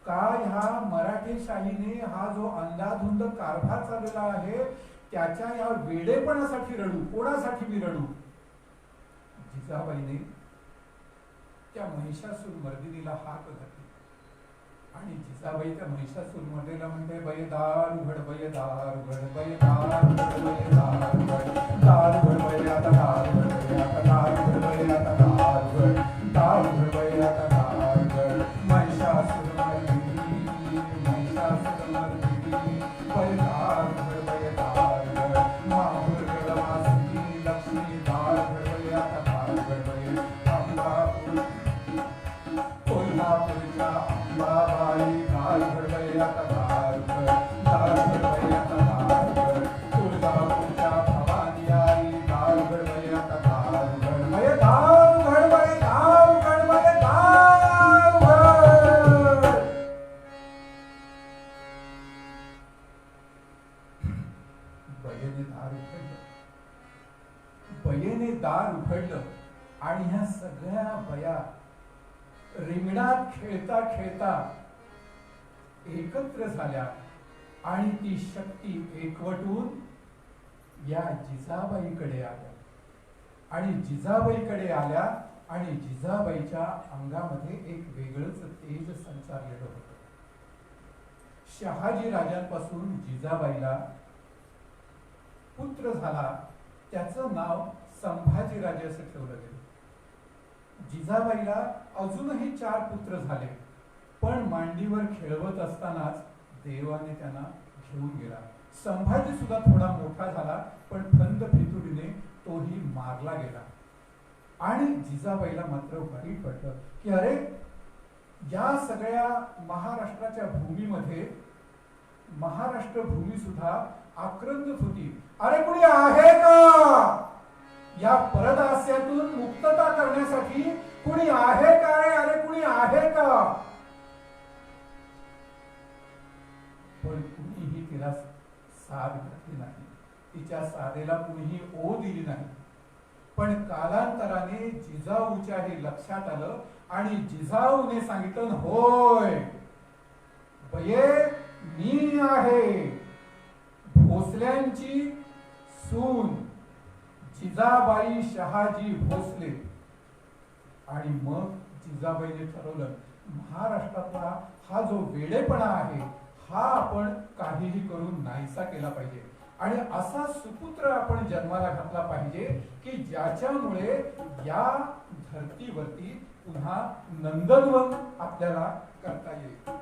का ह्या मराठेशाहीने हा जो अंधाधुंद कारभार चाललेला आहे त्याच्या या वेडेपणासाठी रडू, कोणासाठी मी रडू. जिजाबाईने त्या महिषासूर मर्दिनीला हाक घातली आणि जिजाबाई त्या महिषासूर मर्दिनीला म्हणते बये दार उघड, बये दार उघड, बये दार उघड, बये दार उघड, दार उघड बये आता दार उघड, बये आता दार उघड, बये आता दार उघड, दार उघड बये आता दार उघड. महिषासूर मर्दिनी, महिषासूर मर्दिनी, बये दार उघड, बये दार उघड, माहूर गडवासिनी लक्ष्मी दार उघड, बये आता दार उघड, बये अंबापूर कोल्हापूरच्या अंबाबाई दार उघड, बये आता दार उघड, दार उघड, बये आता दार उघड, तुळजापूरच्या भवानी आई दार उघड, बये आता दार उघड, बये दार उघड, बये दार उघड, बये दार उघड. बयेने दार उघडलं, बयेने दार उघडलं आणि ह्या सगळ्या बया रिंगणात खेळता खेळता एकत्र झाल्या आणि ती शक्ती एकवटून या जिजाबाईकडे आल्या. आणि जिजाबाईकडे आल्या आणि जिजाबाईच्या अंगामध्ये एक वेगळंच तेज संचारलेलं होतं. शहाजी राजांपासून जिजाबाईला पुत्र झाला, त्याचं नाव संभाजीराजे असं ठेवलं गेलं. जिजाबाईला अजूनही 4 पुत्र झाले, पण मांडीवर खेळवत असतानाच देवाने त्यांना घेऊन गेला. संभाजी सुद्धा थोडा मोठा झाला, पण फंद फितुरीने तोही मारला गेला. आणि जिजाबाईला मात्र वाईट वाटलं की अरे या सगळ्या महाराष्ट्राच्या भूमीमध्ये महाराष्ट्र भूमी सुद्धा आक्रंदित होती. अरे कुणी आहे का, या परदास्यातून मुक्तता करण्यासाठी कुणी आहे का रे? अरे कुणी आहे का? पण कुणीही तिला साथ घातली नाही, तिच्या साधेला कुणीही ओ दिली नाही. पण कालांतराने जिजाऊच्या हे लक्षात आलं आणि जिजाऊने सांगितलं, होय बये मी आहे भोसल्यांची सून जिजाबाई शहाजी भोसले. आणि मग जिजाबाईने ठरवलं, महाराष्ट्रातला हा जो वेडेपणा आहे हा आपण काहीही करून नाहीसा केला पाहिजे आणि असा सुपुत्र आपण जन्माला घातला पाहिजे की ज्याच्यामुळे या धर्तीवरती पुन्हा नंदनवन आपल्याला करता येईल.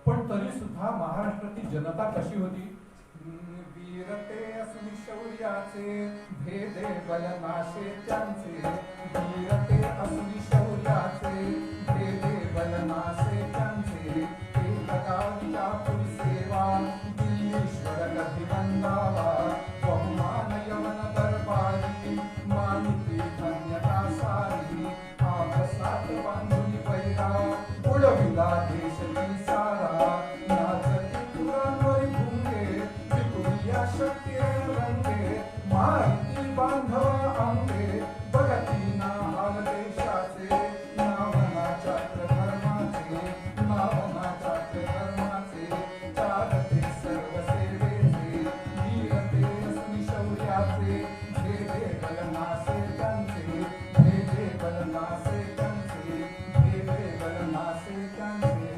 पण तरी सुद्धा महाराष्ट्रातील जनता कशी होती? वीरते असुनी शौर्याचे भेदे बलनाशे त्यांचे. वीरते असुनी शौर्याचे भेदे बलनाशे त्यांचे. एकदाच्या पुरी सेवा दिल्लीश्वर कधी वंदावा. बहुमान यवन दरबारी मानिती धन्यता सारी. आपसात बांधुनी पैरा उडविला देश सारा. नाचती तुरांवर भुंगे विकुलिया शक्ती रंगे. माहिती बांधवा अंगे बघती ना हाल देशाचे. नावनाच्या धर्माचे नावनाच्या धर्माचे. चालते सर्व सेवेचे वीरते असुनी शौर्याचे. भेदे बलनासे त्यांचे भेदे बलनासे त्यांचे भेदे बलनासे त्यांचे.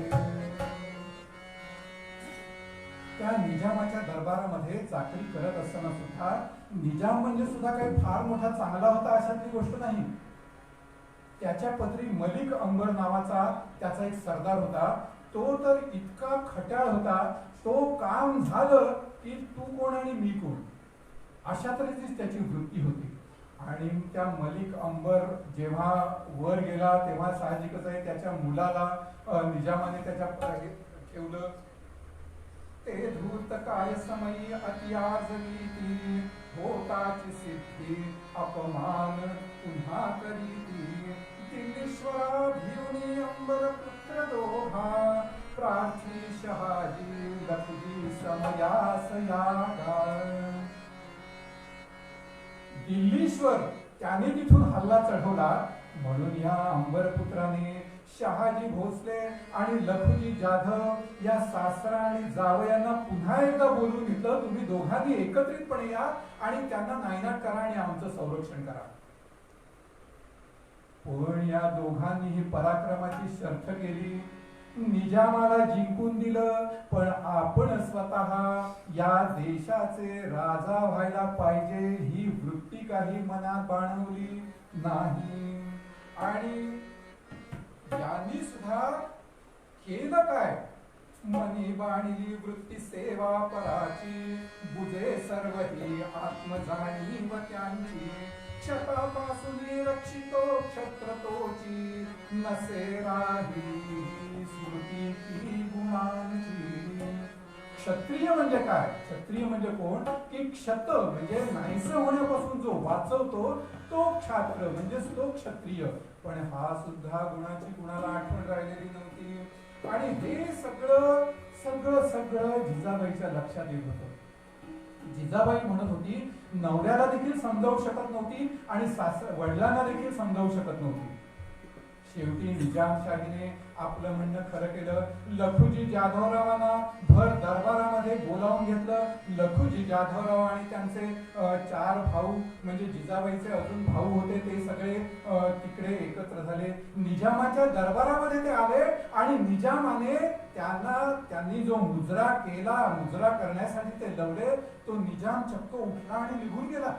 त्या निजामाच्या दरबारामध्ये चाकरी करत असताना सुद्धा निजाम म्हणजे सुद्धा काही फार मोठा चांगला होता अशातली गोष्ट नाही. त्याच्या पत्री मलिक अंबर नावाचा त्याचा एक सरदार होता. तो तर इतका खट्याळ होता, तो काम झालं की तू कोण आणि मी कोण अशा तऱ्हेचीच त्याची वृत्ती होती. आणि त्या मलिक अंबर जेव्हा वर गेला तेव्हा साहजिकच आहे त्याच्या मुलाला निजामाने त्याच्या ठेवलं. ते धूर्त काय समयी अतियाजली होताची सिद्धी अपमान पुन्हा करीती. दिल्लीश्वरा भिवनी अंबर पुत्र दोघा प्रार्थी शहाजी लखुजी समयास यागा. दिल्लीश्वर त्याने तिथून हल्ला चढवला म्हणून या अंबरपुत्राने शहाजी भोसले आणि लखुजी जाधव या सासरा आणि जावयांना पुन्हा एकदा बोलवून घेतलं. तुम्ही दोघांनी एकत्रितपणे या आणि त्यांना नायनाट करा आणि आमचं संरक्षण करा. पण या दोघांनीही पराक्रमाची शर्थ केली. निजामाला जिंकून दिलं पण आपण स्वतः या देशाचे राजा व्हायला पाहिजे ही वृत्ती काही मनात बाणवली नाही. आणि यांनी सुद्धा केलं काय? मनी बाणिली वृत्ती सेवा पराची. बुजे सर्व ही आत्मजाणीव त्यांची. क्षतापासून रक्षितो क्षत्रतोची. नसे राही स्मृती की गुणांची. क्षत्रिय म्हणजे काय? क्षत्रिय म्हणजे कोण? की क्षत म्हणजे नाहीस होण्यापासून जो वाचवतो तो क्षात्र म्हणजे तो क्षत्रिय. पण हा सुद्धा गुणाची कुणाला आठवण राहिलेली नव्हती. आणि हे सगळं सगळं सगळं जिजाबाईच्या लक्षात येत होतं. जिजाबाई म्हणत होती नवऱ्याला देखील समजावू शकत नव्हती आणि वडिलांना देखील समजावू शकत नव्हती. शेवटी निजामशाहीने आपलं म्हणणं खरं केलं. लखुजी जाधवरावांना भर दरबारामध्ये बोलावून घेतलं. लखुजी जाधवराव आणि त्यांचे 4 भाऊ म्हणजे जिजाबाईचे अजून भाऊ होते ते सगळे तिकडे एकत्र झाले. निजामाच्या दरबारामध्ये ते आले आणि निजामाने त्यांनी जो मुजरा केला, मुजरा करण्यासाठी ते लवले, तो निजाम चक्क उठला आणि निघून गेला.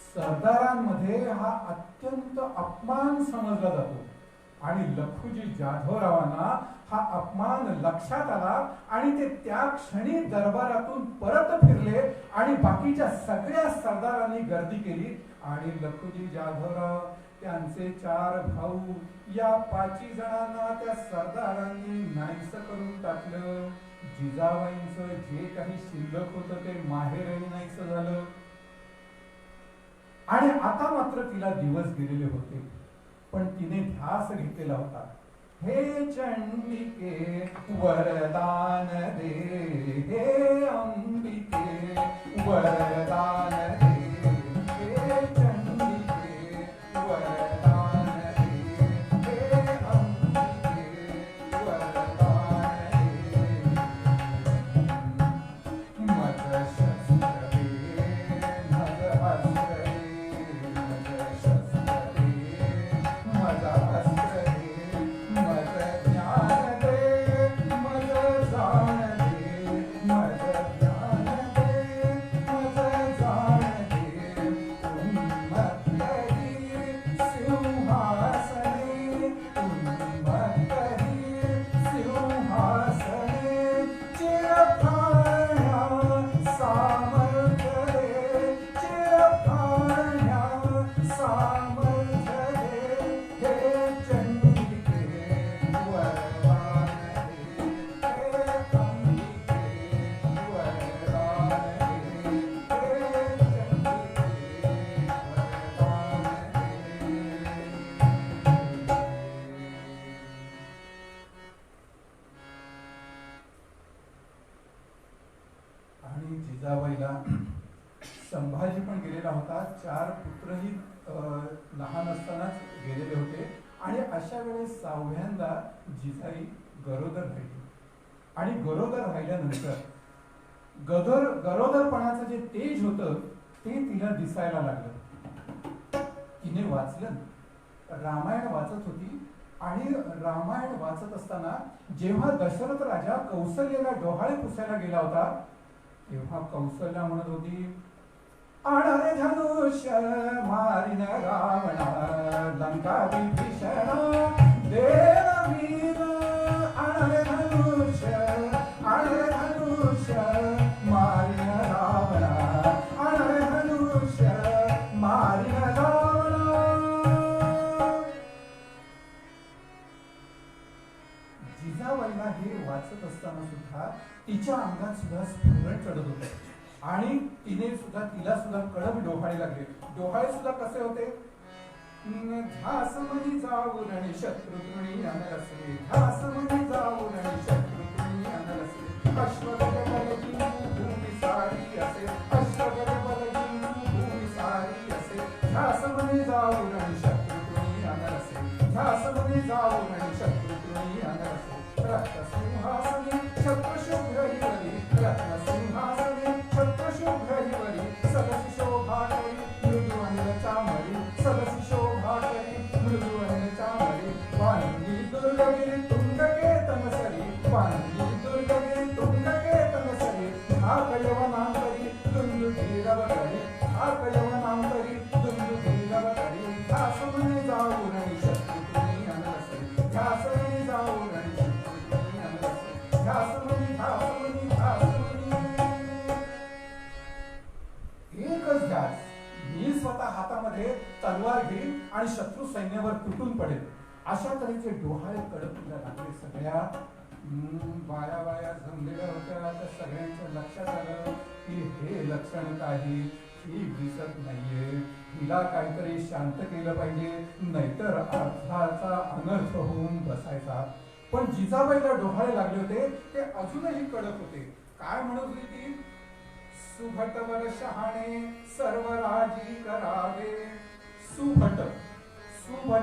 सरदारांमध्ये हा अत्यंत अपमान समजला जातो आणि लखुजी जाधवरावांना हा अपमान लक्षात आला आणि ते त्या क्षणी दरबारातून परत फिरले आणि बाकीच्या सगळ्या सरदारांनी गर्दी केली आणि लखुजी जाधवराव त्यांचे 4 भाऊ, या 5 जणांना त्या सरदारांनी नाहीस करून टाकलं. जिजाबाईंचं जे काही शिल्लक होतं ते माहेरही नाहीस झालं. आणि आता मात्र तिला दिवस गेलेले होते, पण तिने ध्यास घेतलेला होता. हे चंडिके वरदान दे, हे अंबिके वरदान दे, हे चंडिके वरदान दे, हे अंबिके वरदान दे. मद शस्त्र दे, मद अस्त्र दे, मद शस्त्र दे, मद अस्त्र दे, मद ज्ञान दे, मद जाण दे, मद ज्ञान दे, मद जाण दे. उन्मत्तरी सिंहासने, उन्मत्तरी सिंहासने, चिरफाळ्या सामर्थ्य दे, चिरफाळ्या सामर्थ्य दे. हे चंडिके वरदान दे, हे अंबिके वरदान दे, हे चंडिके वरदान दे. आणि जिजाबाईला संभाजी पण गेलेला होता. 4 पुत्रही लहान असतानाच गेलेले होते. आणि अशा वेळेस 6व्यांदा जिजाई गरोदर राहिली. आणि गरोदर राहिल्यानंतर गरोदरपणाचं जे तेज होतं ते तिला दिसायला लागलं. तिने वाचलं, रामायण वाचत होती. आणि रामायण वाचत असताना जेव्हा दशरथ राजा कौसल्येला डोहाळे पुसायला गेला होता, तेव्हा कौसल्या म्हणत होती, आणरे धनुष्य मारिन रावणा, लंका विभीषण देव वीर. आणरे धनुष्य मारिन रावणा, आणरे धनुष्य मारिन रावणा. जिजाबाईला हे वाचत असताना सुद्धा तिच्या अंगात सुद्धा स्फुरण चढत होतं. आणि तिला सुद्धा कडक डोहाळे लागले. डोहाळे सुद्धा कसे होते? ध्यासमनी जाऊन आणि शत्रुघ्नी अनरसले, ध्यासमनी जाऊन आणि शत्रुघ्नी अनरसले. अश्वगज बलगी भूमी सारी असे, अश्वगज बलगी भूमी सारी असे. ध्यासमनी जाऊन आणि शत्रुघ्नी अनरसे, ध्यासमनी जाऊन आणि शत्रुघ्नी अनरसे. रत्नसिंहासनी छत्रशुभ्र हिवरी, रत्नसिंहासनी छत्रशुभ्र हिवरी. सदसि शोभा करी मृदु अनिल चामरी, सदसि शोभा करी मृदु अनिल चामरी. वाणी दुर्गगिरी तुंगकेतन सरी, वाणी दुर्गगिरी तुंगकेतन सरी. धाक यवनांतरी दुंदुभीरव करी, धाक यवनांतरी दुंदुभीरव करी. ध्यासमनी जाऊन आणि शत्रुघ्नी अनरसे, ध्यासमनी जाऊन आणि शत्रुघ्नी अनरसे. ध्यासमनी ध्यासमनी ध्यासमनी. एकच ध्यास, मी स्वतः हातामध्ये तलवार घेईन आणि शत्रू सैन्यावर तुटून पडेल. अशा तऱ्हेचे डोहाळे कडक तिला लागले. सगळ्या बाया जमलेल्या होत्या. त्या सगळ्यांच्या लक्षात आलं की हे लक्षण काही ठीक दिसत नाहीये, हिला काहीतरी शांत केलं पाहिजे, नाहीतर अर्थाचा अनर्थ होऊन बसायचा. पण जिजाबाईला डोहाळे लागले होते ते अजूनही कडक होते. काय म्हणत होती ती? सुभटवर शहाणे सर्व राजी करावे. सुभट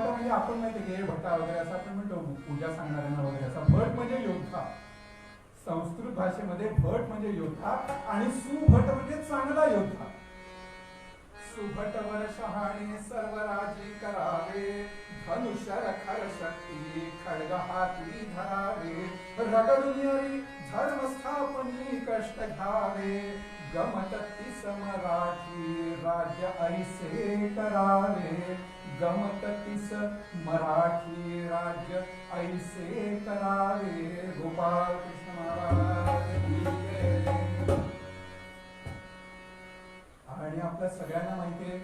म्हणजे आपण माहिती की भटा वगैरे असं आपण म्हणतो, पूजा सांगणाऱ्यांना वगैरे असा. भट म्हणजे योद्धा. संस्कृत भाषेमध्ये भट म्हणजे योद्धा आणि सुभट म्हणजे चांगला योद्धा. सुभटवर शहाणे सर्व राजी करावे, धनुष्य रखर शक्ती खड्ग हाती धरावे. रगडून धर्म स्थापनी कष्ट घ्यावे, गमत तिस मराठी राज्य ऐसे करावे. गमत तिस मराठी राज्य ऐसे करावे. गोपाळ कृष्ण महाराज की जय. आणि आपल्या सगळ्यांना माहितीये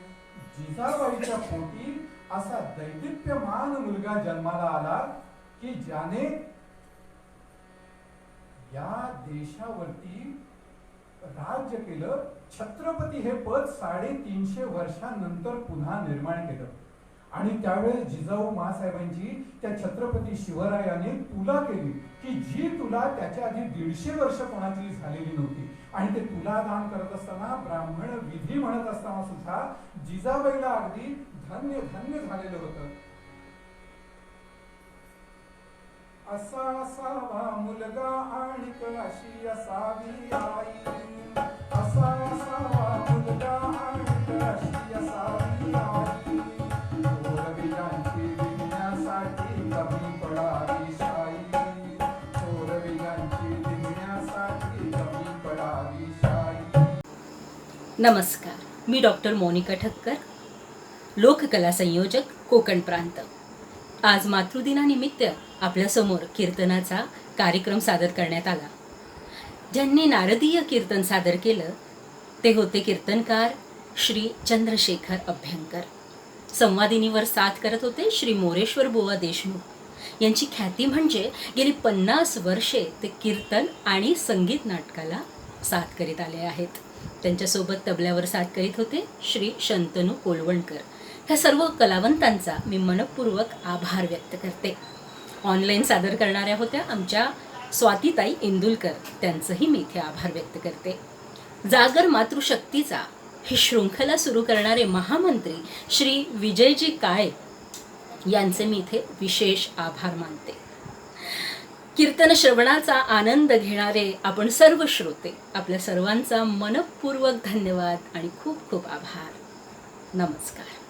जिजाबाईच्या पोटी असा दैदिप्यमान मुलगा जन्माला आला की ज्याने या देशावरती राज्य केलं. छत्रपती हे पद 350 वर्षांनंतर पुन्हा निर्माण केलं. आणि त्यावेळेस जिजाऊ मासाहेबांची त्या छत्रपती शिवरायाने तुला केली की जी तुला त्याच्या आधी 150 वर्ष कोणाची झालेली नव्हती. आणि ते तुला दान करत असताना ब्राह्मण विधी म्हणत असताना सुद्धा जिजाबाईला अगदी धन्य धन्य झालेलं होतं. असा असावा मुलगा आणि अशी असावी आई. असा असावा मुलगा आणि अशी असावी आई. थोरविलांची दिवण्यासाठी कमी पडावी शाई. थोरविलांची दिवण्यासाठी कमी पडावी शाई. नमस्कार, मी डॉक्टर मोनिका ठक्कर, लोककला संयोजक, कोकण प्रांत. आज मातृदिनानिमित्त आपल्यासमोर कीर्तनाचा कार्यक्रम सादर करण्यात आला. ज्यांनी नारदीय कीर्तन सादर केलं ते होते कीर्तनकार श्री चंद्रशेखर अभ्यंकर. संवादिनीवर साथ करत होते श्री मोरेश्वर बुवा देशमुख. यांची ख्याती म्हणजे गेली 50 वर्षे ते कीर्तन आणि संगीत नाटकाला साथ करीत आले आहेत. त्यांच्यासोबत तबल्यावर साथ करीत होते श्री शंतनू कोलवणकर. ह्या सर्व कलावंतांचा मी मनपूर्वक आभार व्यक्त करते. ऑनलाईन सादर करणाऱ्या होत्या आमच्या स्वातीताई इंदुलकर, त्यांचंही मी इथे आभार व्यक्त करते. जागर मातृशक्तीचा ही शृंखला सुरू करणारे महामंत्री श्री विजयजी काळे यांचे मी इथे विशेष आभार मानते. कीर्तन श्रवणाचा आनंद घेणारे आपण सर्व श्रोते, आपल्या सर्वांचा मनपूर्वक धन्यवाद आणि खूप खूप आभार. नमस्कार.